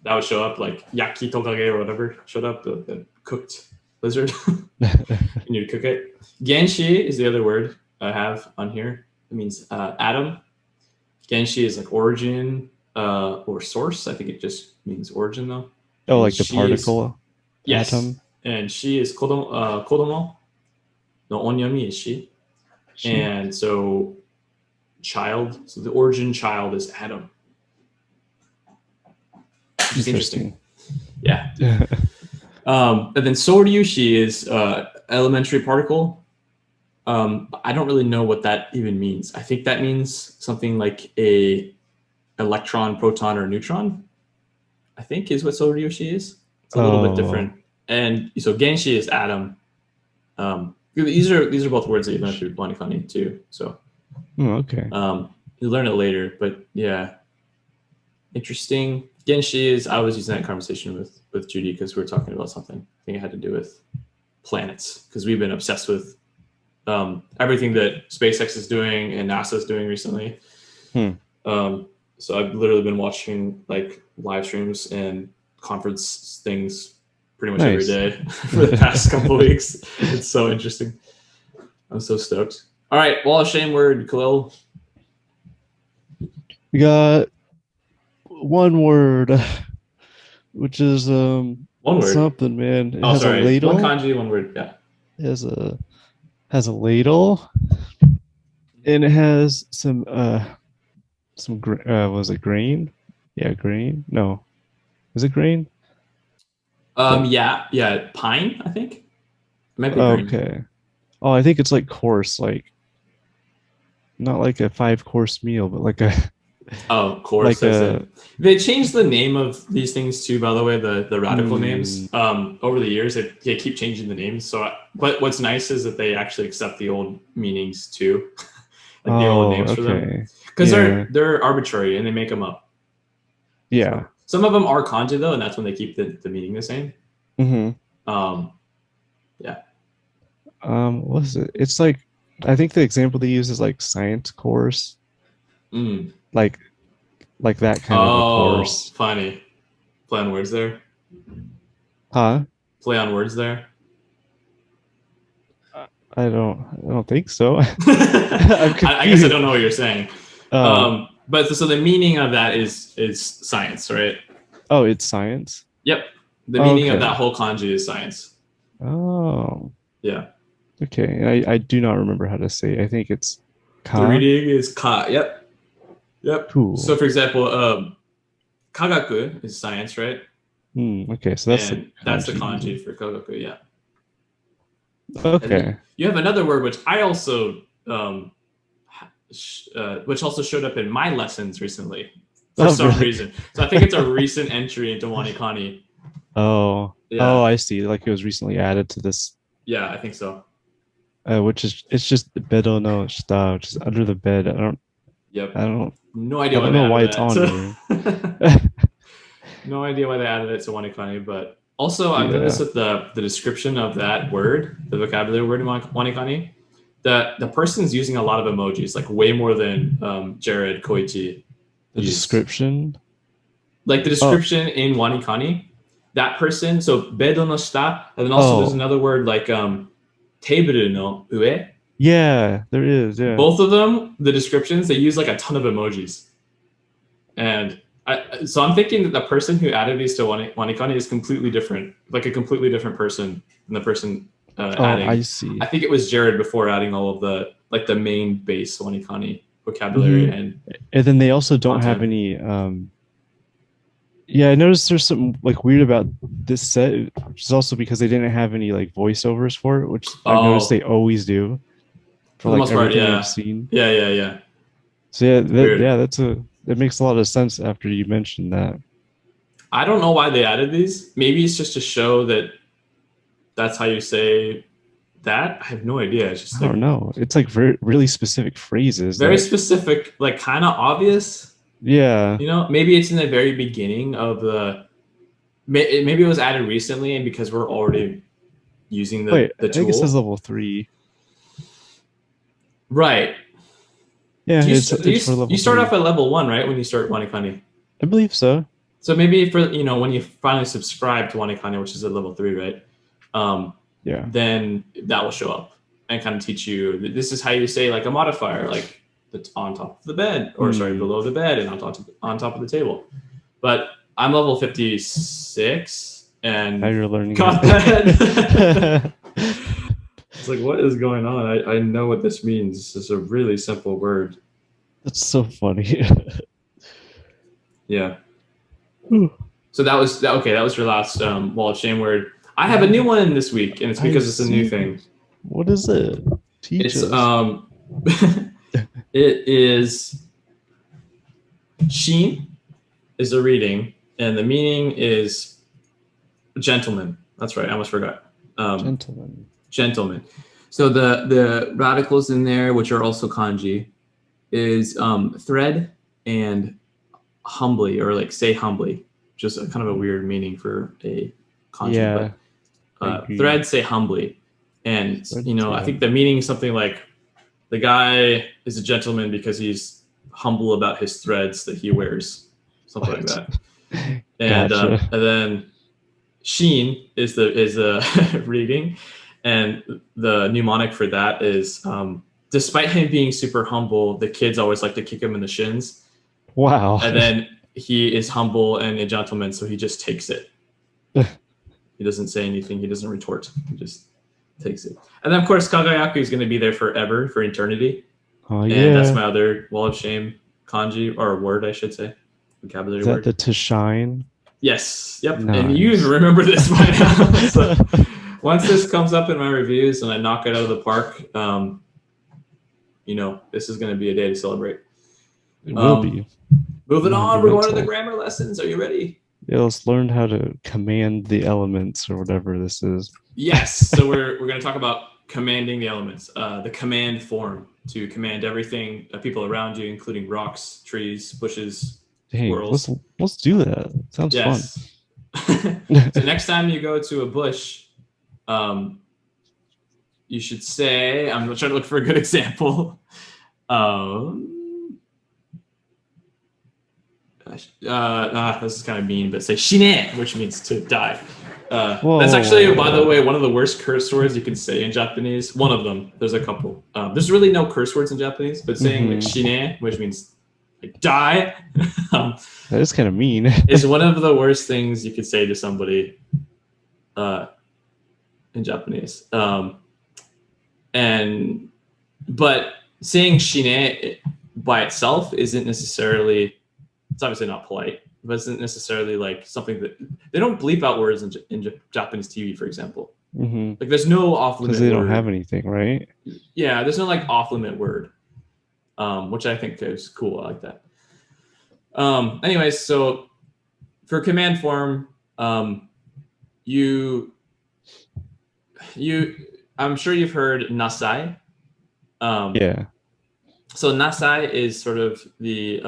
that would show up like yaki tokage or whatever showed up, the cooked lizard. And you'd cook it. Genshi is the other word I have on here. It means atom. Genshi is like origin or source. I think it just means origin though. Oh, like the particle. Yes. Atom. And she is kodomo. No onyami is she. And so child. So the origin child is atom. Which is interesting. Yeah. And then soryushi is elementary particle. I don't really know what that even means. I think that means something like a electron, proton, or neutron. I think is what soryushi is. It's a little bit different. And so genshi is atom. These are both words that you learn through Bonikani too. So okay. You learn it later, but yeah, interesting. Genshi is. I was using that conversation with Judy because we were talking about something. I think it had to do with planets because we've been obsessed with everything that SpaceX is doing and NASA is doing recently. So I've literally been watching like live streams and conference things pretty much every day for the past couple of weeks. It's so interesting. I'm so stoked. All right, well, shame word, Khalil. We got one word, which is one word. Something, man. It has sorry. A ladle. One kanji, one word. Yeah. It has a ladle, and it has some was it grain? Yeah, grain. No, is it grain? Yeah, pine. I think. It might be grain. Okay. Oh, I think it's like course, like not like a 5-course meal, but like a. Oh, course. Like they changed the name of these things too. By the way, the radical names. Over the years, they keep changing the names. So, but what's nice is that they actually accept the old meanings too, like the old names for them, because they're arbitrary and they make them up. Yeah. So, some of them are kanji though, and that's when they keep the meaning the same. Yeah. What is it? It's like I think the example they use is like science course. Like that kind of a course. Funny. Play on words there. Huh? Play on words there. I don't think so. I guess I don't know what you're saying. But so the meaning of that is science, right? Oh, it's science. Yep. The meaning of Okay. that whole kanji is science. Oh, Yeah. okay. And I do not remember how to say it. I think it's The ka. reading is ka. Yep. Cool. So for example, kagaku is science, right? Okay, so that's And that's the kanji for kagaku, yeah. And Okay. then you have another word which I also which also showed up in my lessons recently for some really? reason. So I think it's a recent entry into Wanikani. Oh, Yeah. oh, I see. Like it was recently added to this, Yeah, I think so. which is it's just bedo no shita, which is under the bed. Yep. I don't No idea know why it's on here. No idea why they added it to Wanikani, but also I've Yeah. noticed that the description of that word, the vocabulary word in Wanikani, the person's using a lot of emojis, like way more than Jared Koichi. The used. description. Like the description in Wanikani, that person, so bedo no shita, and then also there's another word like teiburu no ue. Yeah, there is. Yeah. Both of them, the descriptions, they use like a ton of emojis. And so I'm thinking that the person who added these to Wanikani is completely different, like a completely different person than the person adding. I see. I think it was Jared before adding all of the like the main base Wanikani vocabulary and then they also don't have any yeah, I noticed there's something like weird about this set, which is also because they didn't have any like voiceovers for it, which I've noticed they always do for like everything I've seen. Yeah. So yeah, that makes a lot of sense after you mentioned that. I don't know why they added these. Maybe it's just to show that that's how you say that. I have no idea. It's just I don't know. It's like really specific phrases. Very specific, like kind of obvious. Yeah. You know, maybe it's in the very beginning of the. Maybe it was added recently, and because we're already using the tool. I think it says level 3. Right. Yeah, you for start off at level 1, right? When you start Wanikani. I believe so. So maybe for when you finally subscribe to Wanikani, which is at level 3, right? Yeah. Then that will show up and kind of teach you. This is how you say like a modifier, like that's on top of the bed, or sorry, below the bed and on top of the table. But I'm level 56, and now you're learning. Got that. It's like, what is going on? I know what this means. This is a really simple word. That's so funny. Yeah. So that was your last Wall of Shame word. I have a new one this week, and it's because it's a new thing. What is it? Teach us. It is Sheen is a reading, and the meaning is gentleman. That's right. I almost forgot. Gentleman. So the radicals in there, which are also kanji, is thread and humbly, or like say humbly. Just a kind of a weird meaning for a kanji. Yeah. But thread, say humbly. And I think the meaning is something like the guy is a gentleman because he's humble about his threads that he wears, something like that. And Gotcha. And then Sheen is the reading, and the mnemonic for that is despite him being super humble, the kids always like to kick him in the shins. Wow. And then he is humble and a gentleman, so he just takes it. He doesn't say anything. He doesn't retort. He just takes it. And then, of course, Kagayaku is going to be there forever, for eternity. Oh, and yeah. that's my other Wall of Shame kanji, or word, I should say. Vocabulary word. Is that the to shine? Yes. Yep. Nice. And you remember this by now. So once this comes up in my reviews and I knock it out of the park, this is going to be a day to celebrate. It will be. Moving on, we're going to the grammar lessons. Are you ready? Yeah, let's learn how to command the elements, or whatever this is. Yes. So we're going to talk about commanding the elements, the command form to command everything, people around you, including rocks, trees, bushes, squirrels. Let's do that. Sounds fun. So next time you go to a bush, you should say, I'm trying to look for a good example. This is kind of mean, but say shine, which means to die. That's actually, by the way, one of the worst curse words you can say in Japanese. One of them. There's a couple. There's really no curse words in Japanese, but saying like shine, which means like die, That is kind of mean. is one of the worst things you could say to somebody in Japanese. But saying shine by itself isn't necessarily, it's obviously not polite, but isn't necessarily like something that they don't bleep out words in Japanese TV, for example. Mm-hmm. Like there's no off limit Because they word. don't have anything, right? Yeah, there's no like off limit word, which I think is cool. I like that. Anyways, so for command form, I'm sure you've heard nasai. Yeah. So nasai is sort of the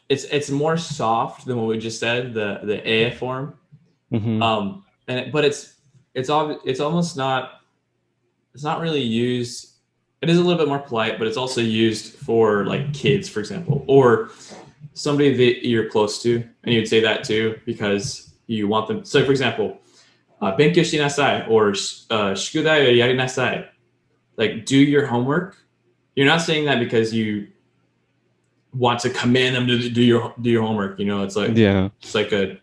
it's more soft than what we just said, the e form. Mm-hmm. But it's almost not, it's not really used. It is a little bit more polite, but it's also used for like kids, for example, or somebody that you're close to, and you'd say that too because you want them. So, for example, "Benkyou shinasai" or "shikudai o yarinasai," like do your homework. You're not saying that because you want to command them to do your homework. You know, it's like it's like a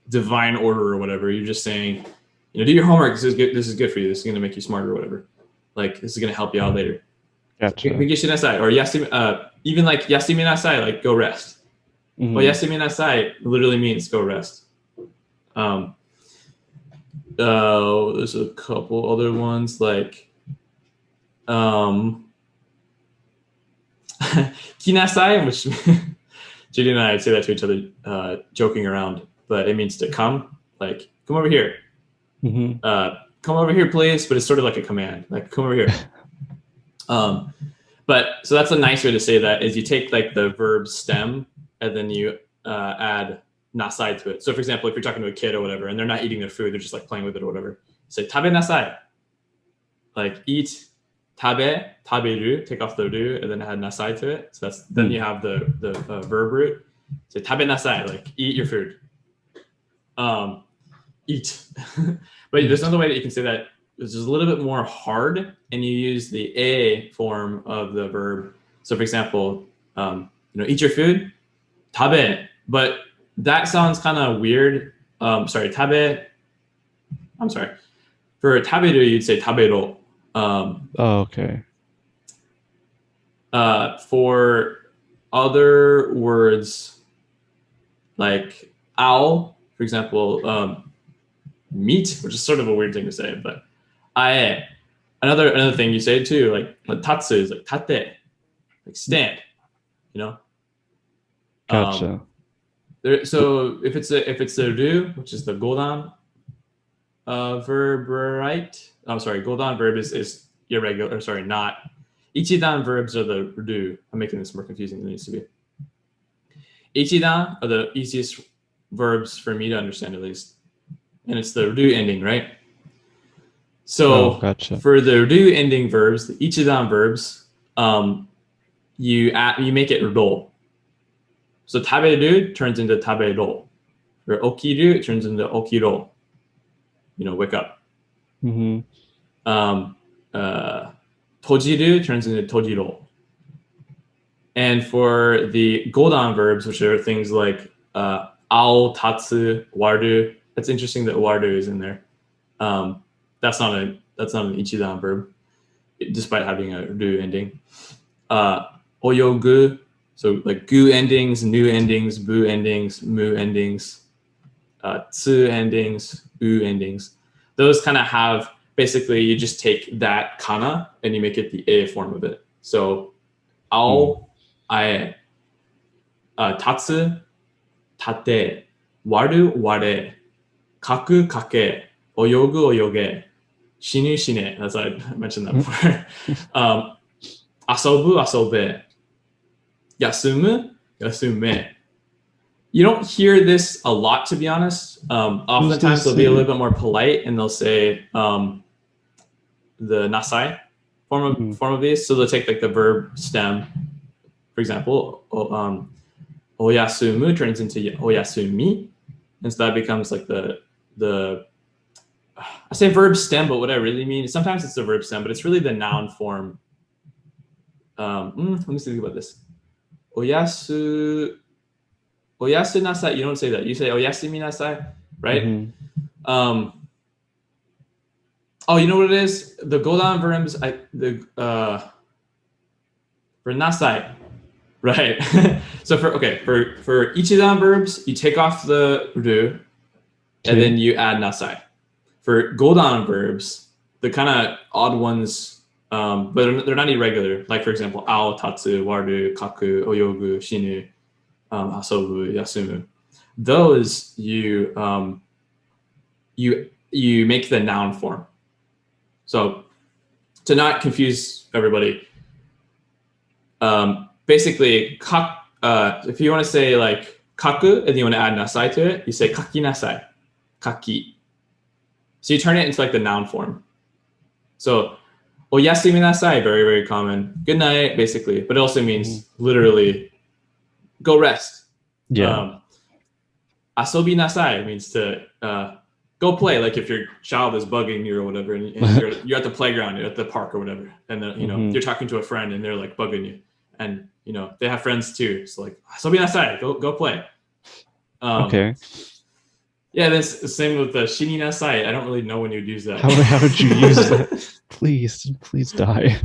divine order or whatever. You're just saying, you know, do your homework. This is good. This is good for you. This is going to make you smarter or whatever. Like this is going to help you out later. Gotcha. Or even like yasumi nasai, like go rest. Mm-hmm. Well, yasumi nasai literally means go rest. There's a couple other ones like kinasai, which Judy and I say that to each other, joking around, but it means to come. Like come over here. Mm-hmm. Come over here, please. But it's sort of like a command, like come over here. But so that's a nice way to say that is you take like the verb stem and then you add nasai to it. So for example, if you're talking to a kid or whatever, and they're not eating their food, they're just like playing with it or whatever, say tabe nasai, like eat, tabe, taberu, take off the ru, and then add nasai to it. So that's then you have the verb root. Say tabe nasai, like eat your food. Eat. But there's another way that you can say that. It's just a little bit more hard, and you use the a form of the verb. So, for example, eat your food, tabe. But that sounds kind of weird. Tabe. I'm sorry. For taberu, you'd say tabero. Okay. For other words, like owl, for example, meat, which is sort of a weird thing to say, but ae. Another thing you say too, like tatsu is like tate, like stand, you know. Gotcha. So if it's a ru, which is the godan verb, right? I'm sorry, godan verb is irregular. Or sorry, not. Ichidan verbs are the ru. I'm making this more confusing than it needs to be. Ichidan are the easiest verbs for me to understand, at least. And it's the ru ending, right? So gotcha. For the ru ending verbs, the ichidan verbs, you make it ro. So taberu turns into tabero. Or okiru turns into okiro. You know, wake up. Mm-hmm. Tojiru turns into tojiro. And for the godan verbs, which are things like ao, tatsu, waru. That's interesting that waru is in there. That's not an ichidan verb, despite having a ru ending. Oyogu, so like gu endings, nu endings, bu endings, mu endings, tsu endings, u endings. Those kind of have, basically you just take that kana and you make it the a form of it. So ao, ae, tatsu, tate, waru, ware, kaku, kake, oyogu, oyoge, shinu, shine. That's why I mentioned that before. Asobu, asobe, yasumu, yasume. You don't hear this a lot, to be honest. Oftentimes they'll be a little bit more polite and they'll say the nasai form of these. So they'll take like the verb stem, for example, oyasumu turns into oyasumi, and so that becomes like the I say verb stem, but what I really mean is sometimes it's the verb stem, but it's really the noun form Let me think about this. Oyasu nasai. You don't say that. You say oyasumi nasai, right? Mhm. Oh, you know what it is? The godan verbs, for nasai, right? So for ichidan verbs, you take off the ru, and then you add nasai. For godan verbs, the kind of odd ones, but they're not irregular. Like for example, ao, tatsu, waru, kaku, oyogu, shinu, asobu, yasumu. Those you make the noun form. So to not confuse everybody, basically, if you want to say like kaku and you want to add nasai to it, you say kaki nasai, kaki. So you turn it into like the noun form. So oyasumi nasai, very, very common. Good night, basically. But it also means literally go rest. Yeah. Asobi nasai means to go play. Like if your child is bugging you or whatever, and you're at the playground, you're at the park or whatever, and then, you're talking to a friend and they're like bugging you, and they have friends too. It's like asobi nasai, go play. Okay. Yeah, that's the same with the shini nasai. I don't really know when you'd use that. How would you use that? Please die.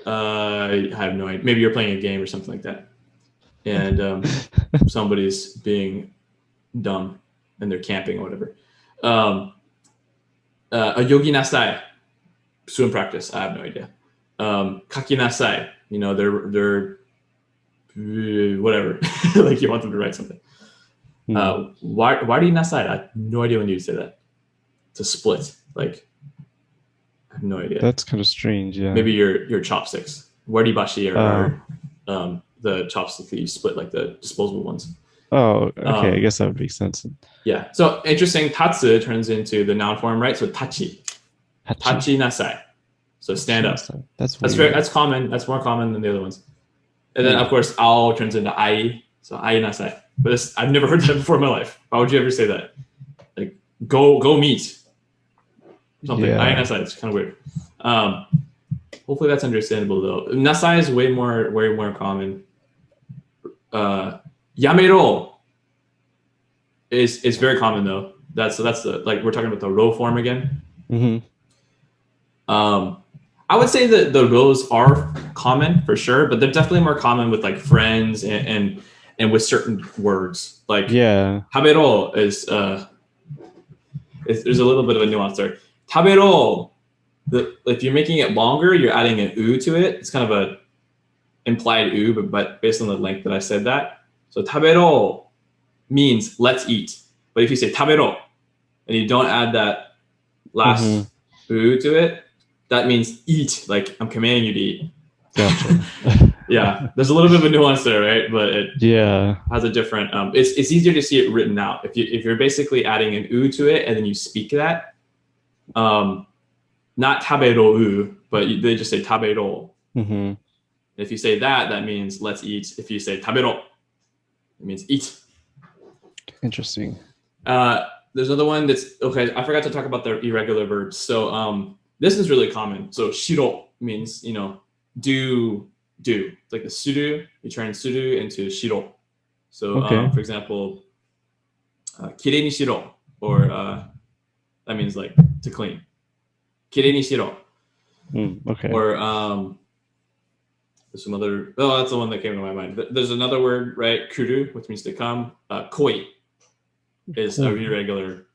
I have no idea. Maybe you're playing a game or something like that, and somebody's being dumb and they're camping or whatever. A yogi nasai, swim practice. I have no idea. Kaki nasai, they're whatever. Like you want them to write something. Wari nasai, I have no idea when you say that. It's a split. Like I have no idea. That's kind of strange. Yeah. Maybe your chopsticks. Wari bashi are the chopsticks that you split, like the disposable ones. Oh, okay. I guess that would make sense. Yeah. So interesting. Tatsu turns into the noun form, right? So tachi nasai. So stand up. That's common. That's more common than the other ones. And then of course ao turns into ai. So ai nasai. But I've never heard that before in my life. Why would you ever say that? Like go meet something. Yeah. Ai nasai. It's kind of weird. Hopefully that's understandable though. Nasai is way more common. Yamero is very common though. That's the, like, we're talking about the ro form again. I would say that the rows are common for sure, but they're definitely more common with like friends and with certain words. Like habero is there's a little bit of a nuance there. Tabero, if you're making it longer, you're adding an u to it. It's kind of a implied u, but based on the length that I said that. So tabero means let's eat. But if you say tabero and you don't add that last u to it, that means eat. Like I'm commanding you to eat. Gotcha. Yeah, there's a little bit of a nuance there, right? But it has a different. It's easier to see it written out if you're basically adding an u to it and then you speak that. Not tabero u, but they just say tabero. If you say that, that means let's eat. If you say tabero, it means eat. Interesting. There's another one that's okay. I forgot to talk about the irregular verbs. So this is really common. So shiro means do. It's like the suru. You turn suru into shiro. So for example, kirei ni shiro, or that means like to clean. Kirei ni shiro. Or there's some other. Oh, that's the one that came to my mind. There's another word, right? Kuru, which means to come. Koi is a irregular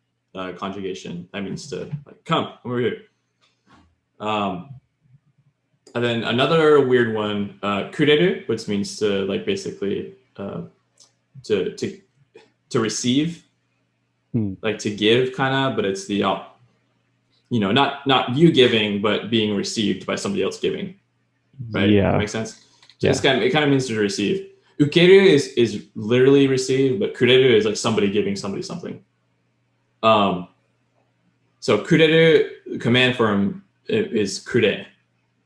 conjugation. That means to like come over here. And then another weird one, kureru, which means to like basically to receive, like to give, kind of, but it's the not you giving, but being received by somebody else giving. Right? Yeah, that makes sense. So it kind of means to receive. Ukeru is literally receive, but kureru is like somebody giving somebody something. So kureru, command form is kure.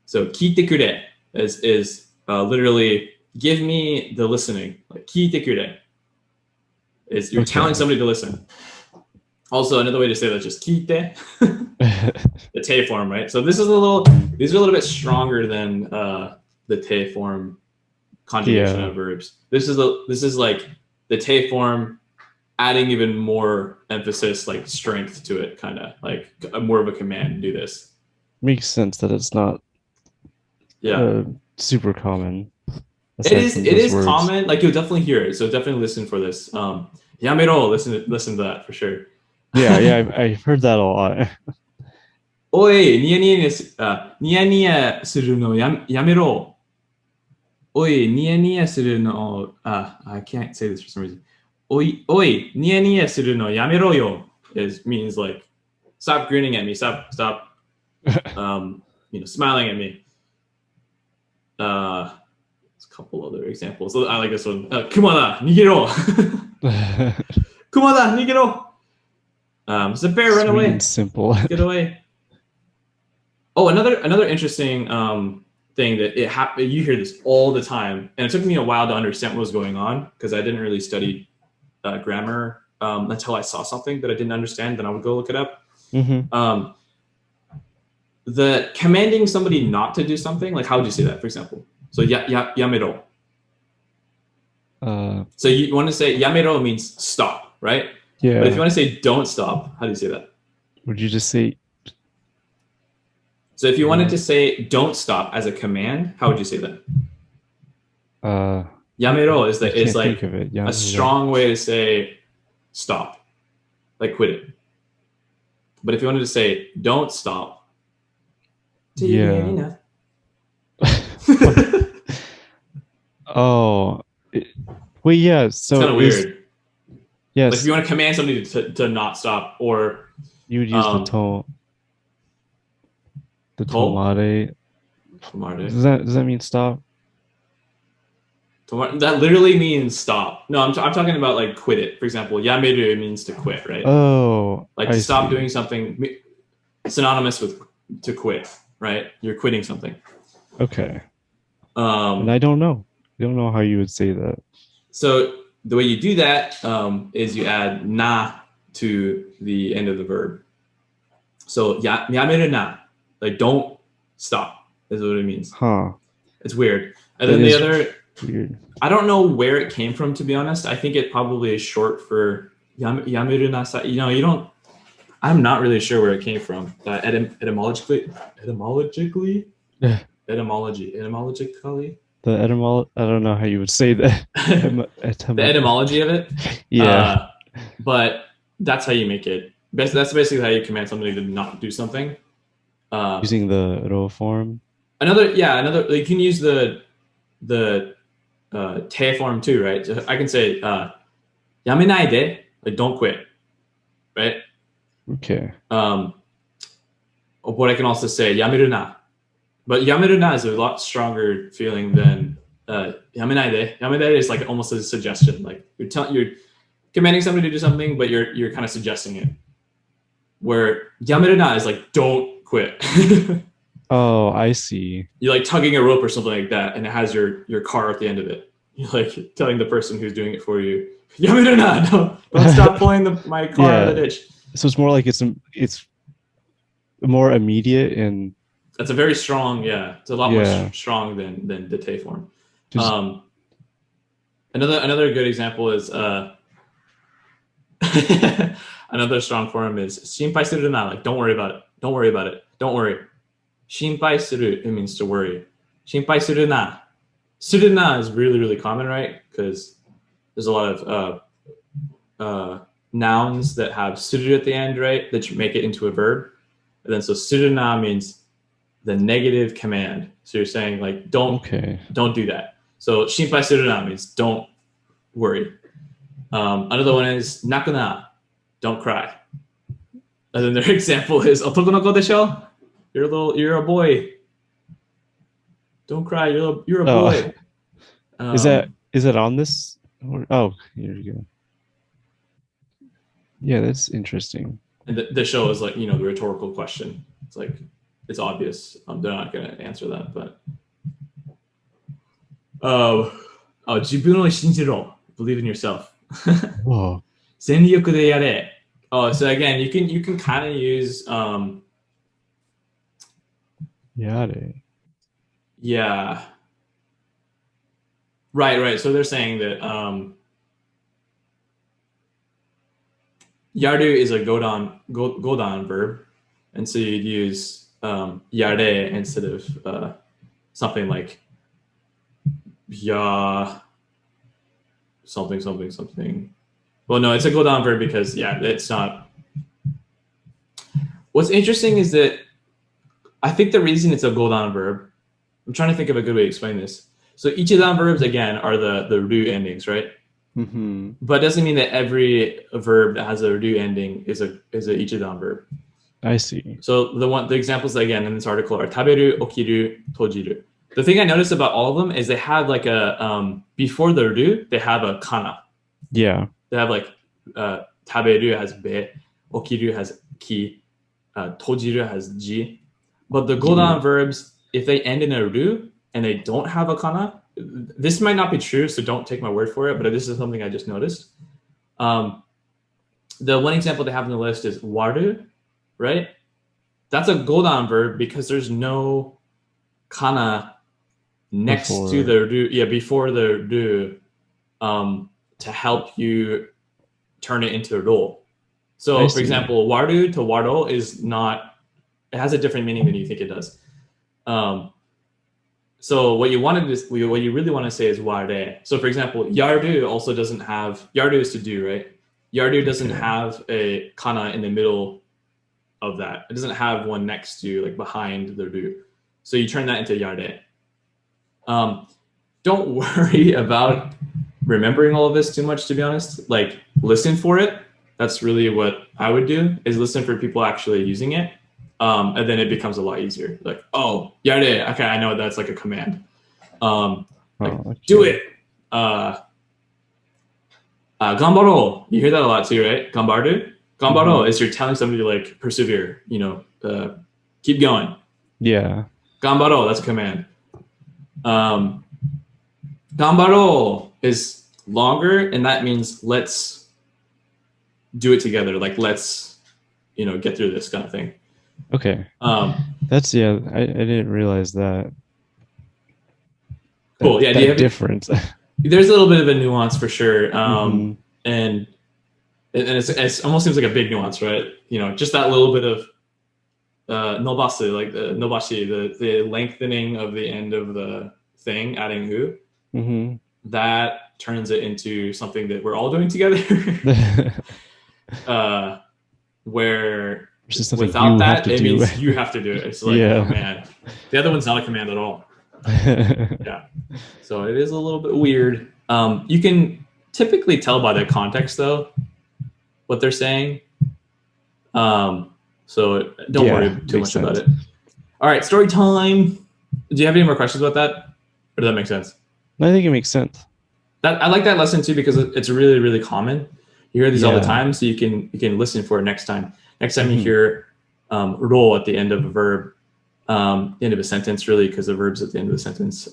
So kiite kure is literally give me the listening. Like kiite kure is you're telling somebody to listen. Also, another way to say that is just kiite, the te form, right? So these are a little bit stronger than the the te form conjugation of verbs. This is like the te form adding even more emphasis, like strength to it, kind of like more of a command. Do this. Makes sense that it's not super common. It is common. Like you'll definitely hear it. So definitely listen for this. Yamero, listen to that for sure. Yeah, I've heard that a lot. おい、ニヤニヤするのやめろ。おい、ニヤニヤするの、I can't say this for some reason. おい、ニヤニヤするのやめろよ means like, stop grinning at me, stop, smiling at me. There's a couple other examples. I like this one. クマだ、逃げろ。クマだ、逃げろ。It's a bear, run away. Simple. Get away. Oh, another interesting thing that you hear this all the time, and it took me a while to understand what was going on because I didn't really study grammar until I saw something that I didn't understand. Then I would go look it up. Mm-hmm. The commanding somebody not to do something, like how would you say that, for example? So yamero. So you want to say yamero means stop, right? Yeah. But if you want to say don't stop, how do you say that? Would you just say? So if you wanted to say don't stop as a command, how would you say that? Yamero is like a strong way to say stop, like quit it. But if you wanted to say don't stop, yeah. Oh, wait, yeah. So it's kind of weird. Yes. Like if you want to command somebody to not stop, or you would use the tone. The tomare. Does that mean stop? That literally means stop. No, I'm talking about like quit it. For example, yameru means to quit, right? Oh, like to stop doing something synonymous with to quit, right? You're quitting something. Okay. And I don't know how you would say that. So the way you do that is you add na to the end of the verb. So yameru na, like don't stop, is what it means. Huh. It's weird. And then the other weird. I don't know where it came from, to be honest. I think it probably is short for yameru nasa. You don't. I'm not really sure where it came from. Etymologically. I don't know how you would say that. The etymology of it. Yeah. But that's how you make it. That's basically how you command somebody to not do something. Using the ro form. Another. You can use the te form too, right? So I can say yamenai de, like don't quit, right? Okay. But I can also say yameru na, but yameru na is a lot stronger feeling than yamenai de. Yamenai de is like almost a suggestion, like you're commanding somebody to do something, but you're kind of suggesting it. Where yameru na is like don't quit. Oh, I see. You're like tugging a rope or something like that, and it has your car at the end of it. You're like telling the person who's doing it for you, yameru na, don't stop pulling my car out of the ditch. So it's more like it's more immediate and that's a very strong, it's a lot more strong than the te form. Another good example is another strong form is shinpai suru na, like don't worry about it. Don't worry. Shinpai suru, it means to worry. Shinpai suru na. Suru na is really, really common, right? Because there's a lot of nouns that have suru at the end, right? That you make it into a verb. And then so suru na means the negative command. So you're saying like don't do that. So shinpai suru na means don't worry. Another one is naku na, don't cry. And then their example is otoko no ko desho? You're a boy. Don't cry. You're a boy. Is that on this? Oh, here you go. Yeah, that's interesting. And the show is like, the rhetorical question. It's like, it's obvious. They're not going to answer that, but. Jibun no shinjiro. Believe in yourself. Whoa. Zenryoku de yare. Oh, so again, you can kind of use. Yare. Yeah. Right. So they're saying that yaru is a godan verb, and so you'd use yare instead of something like ya something. Well, no, it's a godan verb because it's not. What's interesting is that I think the reason it's a godan verb, I'm trying to think of a good way to explain this. So ichidan verbs again are the ru endings, right? Mm-hmm. But it doesn't mean that every verb that has a ru ending is a ichidan verb. I see. So the examples again in this article are taberu, okiru, tojiru. The thing I noticed about all of them is they have like a before the ru, they have a kana. Yeah. They have like taberu has be, okiru has ki, tojiru has ji. But the godan verbs, if they end in a ru and they don't have a kana, this might not be true, so don't take my word for it, but this is something I just noticed. The one example they have on the list is waru, right? That's a godan verb because there's no kana next to the ru, before the ru, to help you turn it into a ro. So, for example, waru to waro is not, it has a different meaning than you think it does. So what you really want to say is ware. So for example, yardu also doesn't have, yardu is to do, right? Yardu doesn't have a kana in the middle of that. It doesn't have one next to, like behind the ru. So you turn that into yarde. Don't worry about remembering all of this too much, to be honest. Like listen for it. That's really what I would do, is listen for people actually using it. And then it becomes a lot easier. Like, oh, yare, okay, I know that's like a command. Do it. Gambaro, you hear that a lot too, right? Gambaru. Gambaro is you're telling somebody to like persevere, keep going. Yeah. Gambaro, that's a command. Gambaro is longer, and that means let's do it together. Like let's, get through this kind of thing. Okay. That's I didn't realize that. Cool. Yeah. That difference. There's a little bit of a nuance for sure. And it almost seems like a big nuance, right? Just that little bit of nobasu, like the nobashi, the lengthening of the end of the thing, adding hu, that turns it into something that we're all doing together. Where without that, it means you have to do it. It's like, oh man, the other one's not a command at all. Yeah. So it is a little bit weird. You can typically tell by the context though, what they're saying. So don't worry too much about it. All right. Story time. Do you have any more questions about that? Or does that make sense? I think it makes sense. I like that lesson too, because it's really, really common. You hear these all the time, so you can listen for it next time. Next time you hear ro at the end of a verb, the end of a sentence, really, because the verb's at the end of the sentence.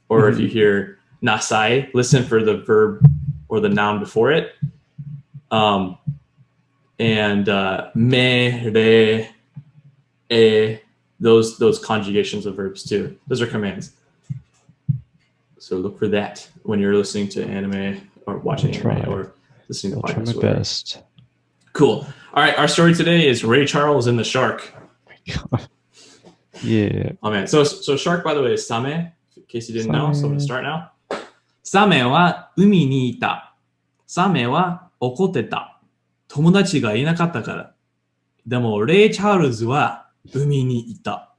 Or if you hear nasai, listen for the verb or the noun before it. And me, re, e, those conjugations of verbs too. Those are commands. So look for that when you're listening to anime or watching anime or listening to podcasts. I'll try my best. Cool. All right. Our story today is Ray Charles and the Shark. Oh my God. Yeah. Oh man. So shark, by the way, is same, in case you didn't know. So I'm going to start now. サメは海にいた。サメは怒ってた。友達がいなかったから。でもレイ・チャールズは海にいた。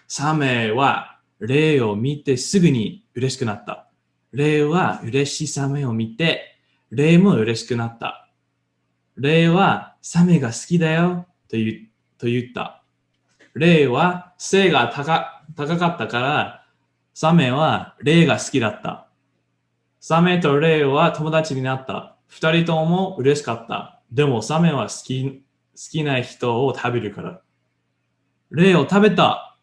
サメはレイを見てすぐに嬉しくなった。レイは嬉しいサメを見て、レイも嬉しくなった。レイはサメが好きだよと言った。レイは背が高かったから、サメはレイが好きだった。サメとレイは友達になった。二人とも嬉しかった。でもサメは好きな人を食べるから。レイを食べた。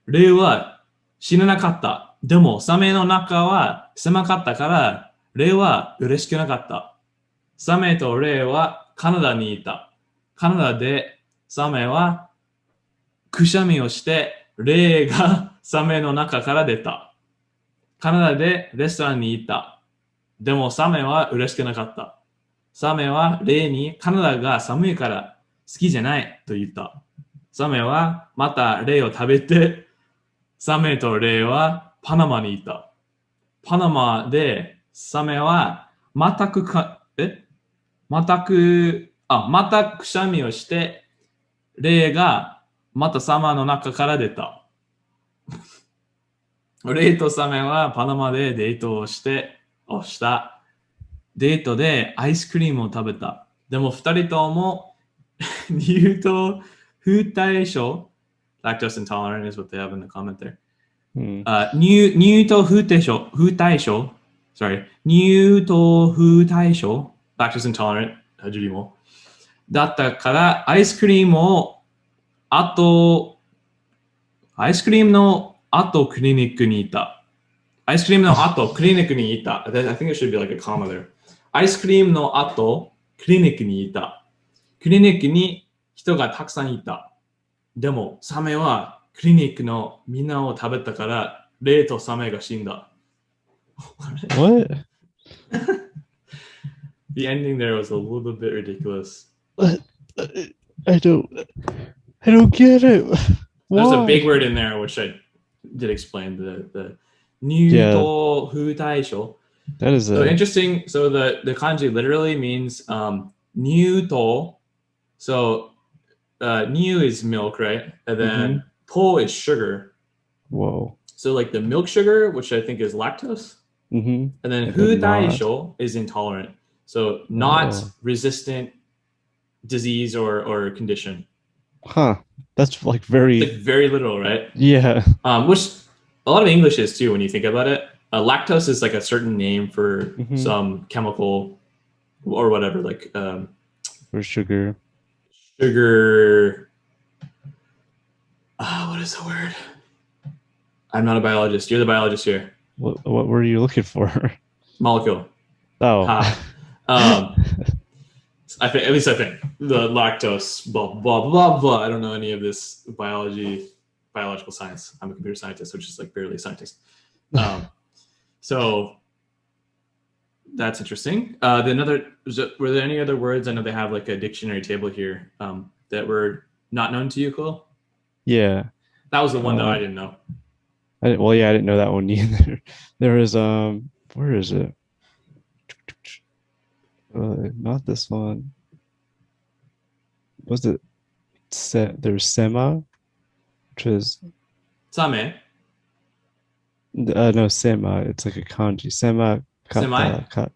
レイは死ななかった。でもサメの中は狭かったから、レイは嬉しくなかった。サメとレイはカナダにいた。カナダでサメはくしゃみをして、レイがサメの中から出た。カナダでレストランに行った。でもサメは嬉しくなかった。サメはレイにカナダが寒いから好きじゃないと言った。サメはまたレイを食べて、サメとレイはパナマに行った。パナマでサメはまたくしゃみをして、レイがまたサマの中から出た。レイとサメはパナマでデートをした。デートでアイスクリームを食べた。でも二人とも乳糖不対症 lactose intolerant is what they have in the comment there. 乳糖不対症 sorry 乳糖不対症 lactose intolerant ジュリもだったからアイスクリームの後クリニックに行った。アイスクリームの後クリニックに行った。I think it should be like a comma there. アイスクリームの後クリニックに行った。クリニックに人がたくさんいた。でもサメはクリニックのみんなを食べたからレイとサメが死んだ。What? The ending there was a little bit ridiculous. I don't get it. There's Why? a big word in there which I did explain the Nyuto Hutaisho. That is so interesting. So the kanji literally means Nyuto. So Nyu is milk, right? And then to is sugar. Whoa. So like the milk sugar, which I think is lactose. And then Hutaisho is intolerant. So not resistant disease or condition. Huh. That's like very literal, right? Yeah. Which a lot of English is too when you think about it. Lactose is like a certain name for some chemical or whatever, like or sugar. What is the word? I'm not a biologist. You're the biologist here. What were you looking for? Molecule. Oh. I think the lactose, blah, blah, blah, blah. I don't know any of this biological science. I'm a computer scientist, which is like barely a scientist. So that's interesting. Were there any other words? I know they have like a dictionary table here that were not known to you, Cole? Yeah. That was the one that I didn't know. I didn't know that one either. There is where is it? Not this one. Was it there's sema, which is Same. No, sema. It's like a kanji. Sema kata. Semai?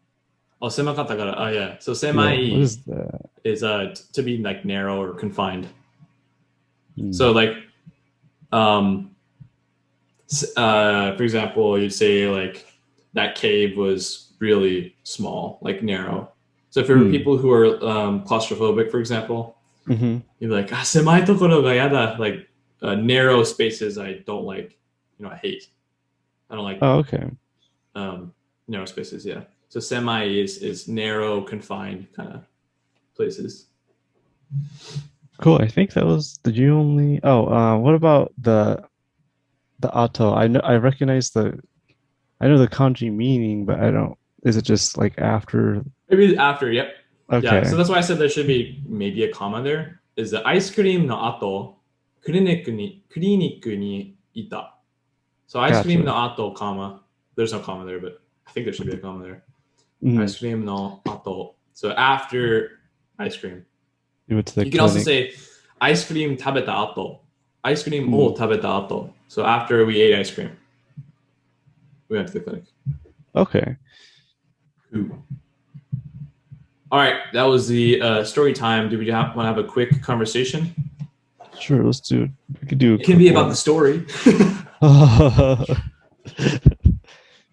Oh, sema kata kara. Oh yeah. So semai what is that? Is to be like narrow or confined. So like for example, you'd say like that cave was really small, like narrow. So if there were people who are claustrophobic, for example, you'd be like, semai tokoro ga yada. Like narrow spaces I don't like. I hate. I don't like narrow spaces, yeah. So semi is narrow, confined kind of places. Cool. I think that was what about the ato? I recognize I know the kanji meaning, but I don't. Is it just like after? Maybe after, yep. Okay. Yeah, so that's why I said there should be maybe a comma there. Is the ice cream no ato, kliniku ni ita. So ice cream no ato, comma. There's no comma there, but I think there should be a comma there. Ice cream no ato. So after ice cream. You can also say ice cream tabeta ato. Ice cream o tabeta ato. So after we ate ice cream, we went to the clinic. Okay. Ooh. All right, that was the story time. Do we want to have a quick conversation? Sure, let's do it. We could do it. Can be about the story.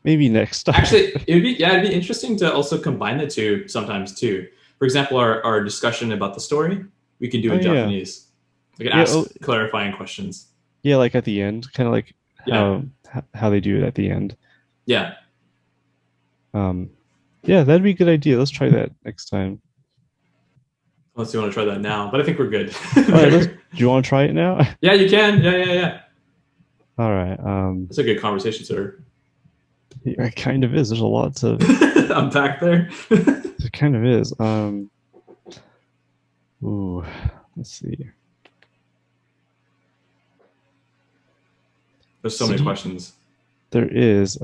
Maybe next time. Actually, it'd be interesting to also combine the two sometimes too. For example, our discussion about the story, we can do in Japanese. We can ask clarifying questions. Yeah, like at the end, kind of like how they do it at the end. Yeah. Yeah, that'd be a good idea. Let's try that next time. Unless you want to try that now, but I think we're good. All right, do you want to try it now? Yeah, you can. Yeah. All right. It's a good conversation, sir. Yeah, it kind of is. There's a lot to unpack there. it kind of is. Ooh, let's see. There's so many questions. There is.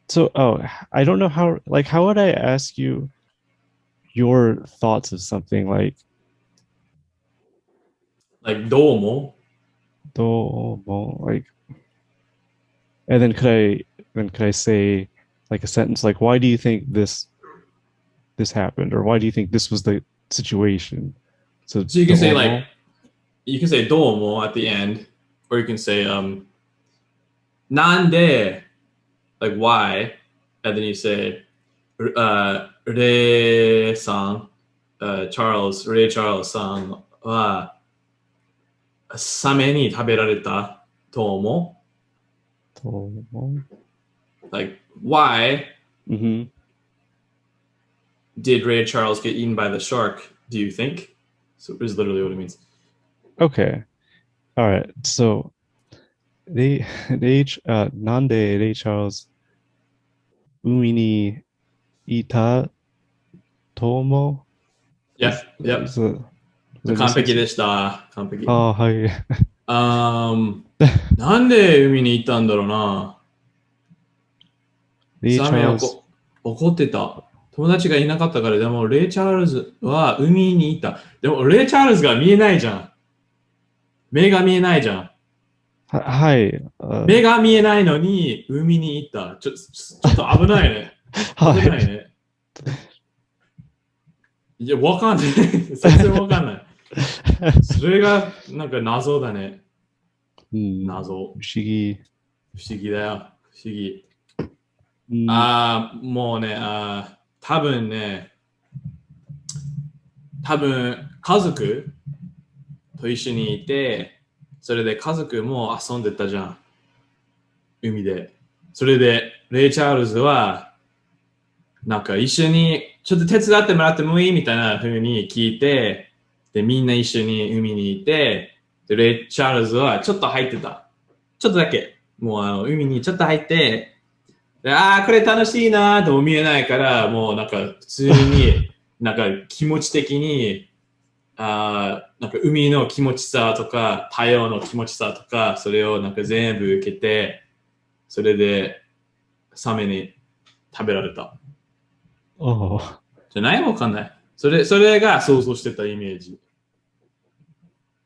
So, I don't know how. Like, how would I ask you your thoughts of something like どうも like, and then could I say like a sentence like, why do you think this happened, or why do you think this was the situation? So you can say どうも like you can say どうも at the end, or you can say なんで like why, and then you say レイさん、レイ・チャールズさんはサメに食べられたと思う。Like, why Mm-hmm. did Ray Charles get eaten by the shark, do you think? So is literally what it means. Okay. All right. Soなんでレイ・チャールズ海にいたと思う Yep, yep. So, 完璧でした。完璧。はい。なんで海に行ったんだろうな。レイ・チャールズ怒ってた。友達がいなかったから、でもレイ・チャールズは海に行った。でもレイ・チャールズが見えないじゃん。目が見えないじゃん。はい。目が見えないのに海に行った。ちょっと危ないね。危ないね。いや、わかんない。全然わかんない。それがなんか謎だね。謎。不思議。不思議だよ。不思議。もうね、多分家族と一緒にいて、それで家族も遊んでたじゃん。海で。それで、レイ・チャールズは、なんか一緒に、ちょっと手伝ってもらってもいいみたいな風に聞いて、で、みんな一緒に海にいて、で、レイ・チャールズはちょっと入ってた。ちょっとだけ。もう海にちょっと入って、でこれ楽しいなとも見えないから、もうなんか普通に、なんか気持ち的に、なんか海の気持ちさとか、太陽の気持ちさとか、それをなんか全部受けて、それでサメに食べられた。じゃないわかんない。それが想像してたイメージ。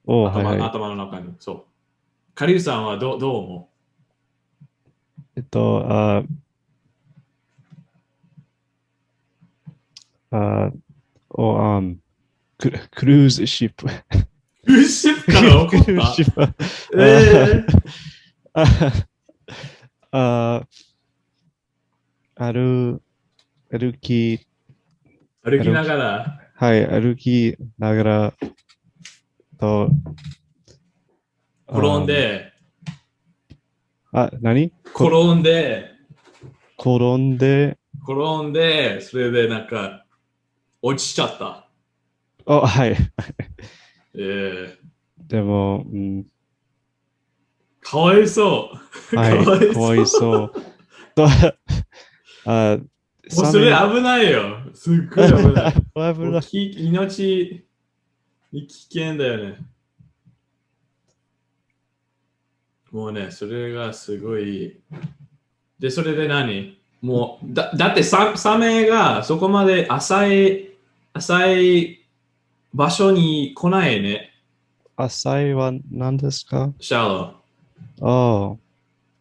頭の中に。そう。カリルさんはどう思う？クルーズシップ。クルーズシップから怒った歩きながら。はい、歩きながらと、転んで、何？転んで、それでなんか、落ちちゃった。はい。でも、かわいそう。はい、かわいそう。もうそれ危ないよ。すっごい危ない。命に危険だよね。もうね、それがすごい。で、それで何？もう、だってサメがそこまで浅い場所に来ないね。浅いは何ですか？シャロー。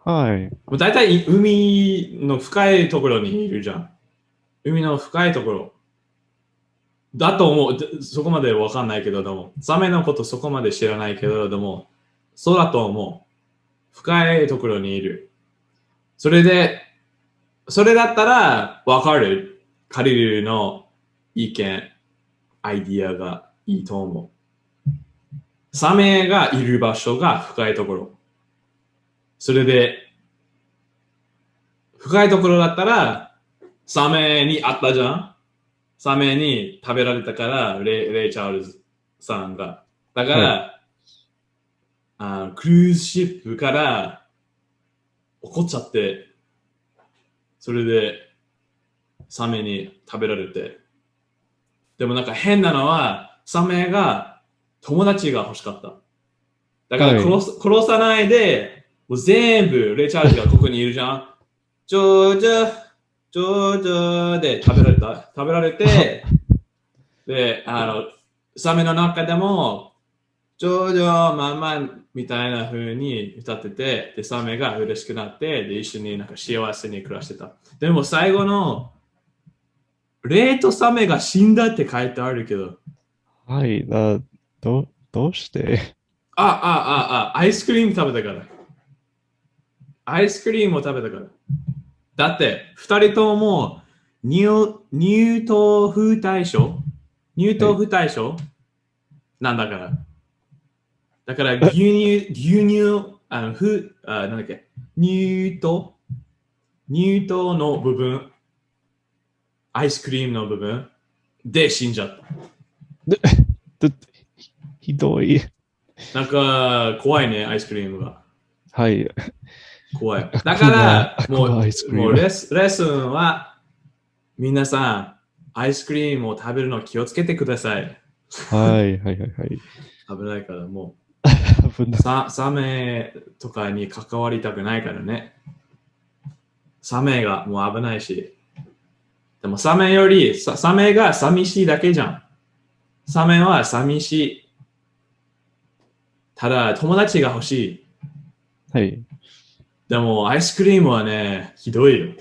はい。もう大体海の深いところにいるじゃん。海の深いところ。だと思う。そこまでわかんないけど、でも、サメのことそこまで知らないけど、でも、そうだと思う。深いところにいる。それだったらわかる。カリルの意見、アイディアがいいと思う。サメがいる場所が深いところ。それで、深いところだったら、サメにあったじゃん。サメに食べられたから、レイ・チャールズさんが。だから、クルーズシップから怒っちゃって、それでサメに食べられて。でもなんか変なのは、サメが友達が欲しかった。だから殺さないで、もう全部レイチャージがここにいるじゃん。ジョージャで食べられて、で、サメの中でも、ジョージョママみたいな風に歌ってて、で、サメが嬉しくなって、で、一緒になんか幸せに暮らしてた。でも最後の、レイとサメが死んだって書いてあるけど。はい、どうしてアイスクリーム食べたから。アイスクリームを食べたから。だって、二人とも乳糖不対症なんだから。だから牛乳、なんだっけ、乳糖の部分、アイスクリームの部分で死んじゃった。ひどい。なんか怖いね、アイスクリームが。はい。怖い。だから、もうレッスンは、皆さん、アイスクリームを食べるの気をつけてください。はい。危ないから、もうサメとかに関わりたくないからね。サメがもう危ないし。でもサメが寂しいだけじゃん。サメは寂しい。ただ、友達が欲しい。はい。でも、アイスクリームはね、ひどいよ。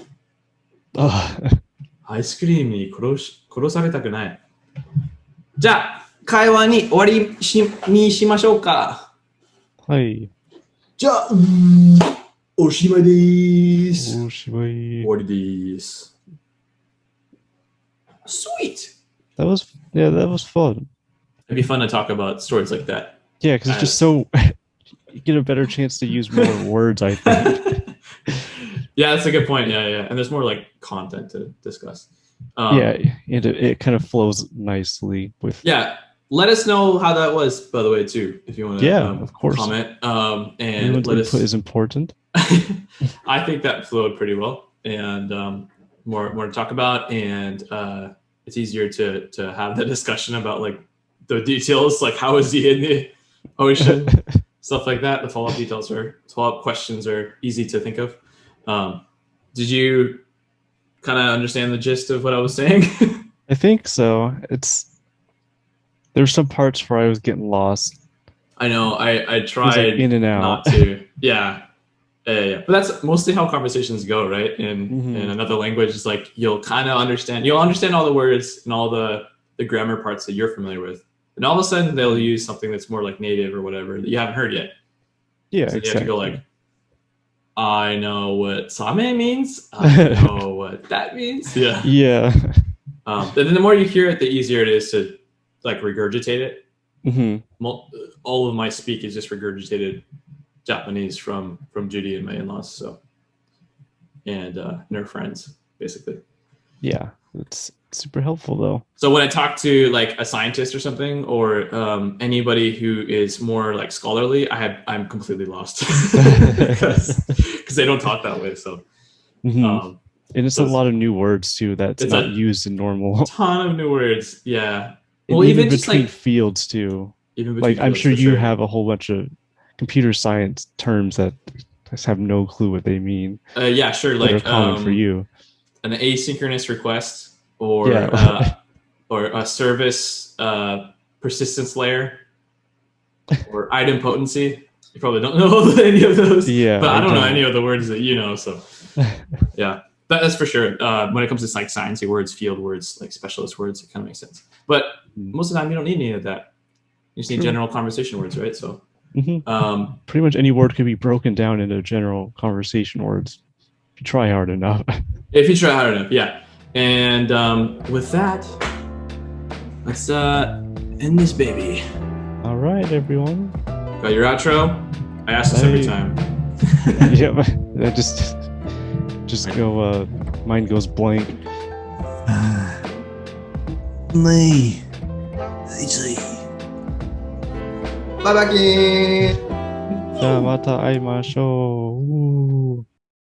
アイスクリームに殺されたくない。じゃあ、会話に終わりにしましょうか。はい。じゃあ、おしまいでーす。終わりです。Sweet. That was fun. It'd be fun to talk about stories like that. Yeah, because it's just so you get a better chance to use more words, I think. Yeah, that's a good point. Yeah. And there's more like content to discuss. Yeah, and it kind of flows nicely with. Yeah, let us know how that was, by the way, too, if you want to of course. comment. And Everyone's input is important. I think that flowed pretty well, and more to talk about, and it's easier to have the discussion about like the details, like how is he in the ocean, stuff like that. The follow-up questions are easy to think of. Did you kind of understand the gist of what I was saying? I think so. There's some parts where I was getting lost. I know. I tried in and out. Not to. Yeah. But that's mostly how conversations go, right? In another language, it's like you'll understand all the words and all the grammar parts that you're familiar with. And all of a sudden they'll use something that's more like native or whatever that you haven't heard yet. Yeah, so exactly. You have to go like, I know what same means. I know what that means. Yeah. Yeah. And then the more you hear it, the easier it is to like regurgitate it. Mm-hmm. All of my speak is just regurgitated Japanese from Judy and my in-laws, so and her friends, basically. Yeah, it's super helpful though. So when I talk to like a scientist or something, or anybody who is more like scholarly, I'm completely lost because they don't talk that way. So, and it's a lot of new words too that's not used in normal. Ton of new words, yeah. Well, even between like, fields too. Even between fields, I'm sure you have a whole bunch of computer science terms that I just have no clue what they mean. Yeah, sure. Like are common for you. An asynchronous request, or or a service persistence layer, or item potency. You probably don't know any of those. Yeah, but I don't know any of the words that you know. So yeah, that's for sure. When it comes to like sciencey words, field words, like specialist words, it kind of makes sense. But most of the time, you don't need any of that. You just need general conversation words, right? So. Pretty much any word can be broken down into general conversation words if you try hard enough. If you try hard enough, yeah. And with that, let's end this baby. All right, everyone. Got your outro? I ask this every time. Yeah, I just go. Mine goes blank. Lee. バイバキーン。じゃあまた会いましょう。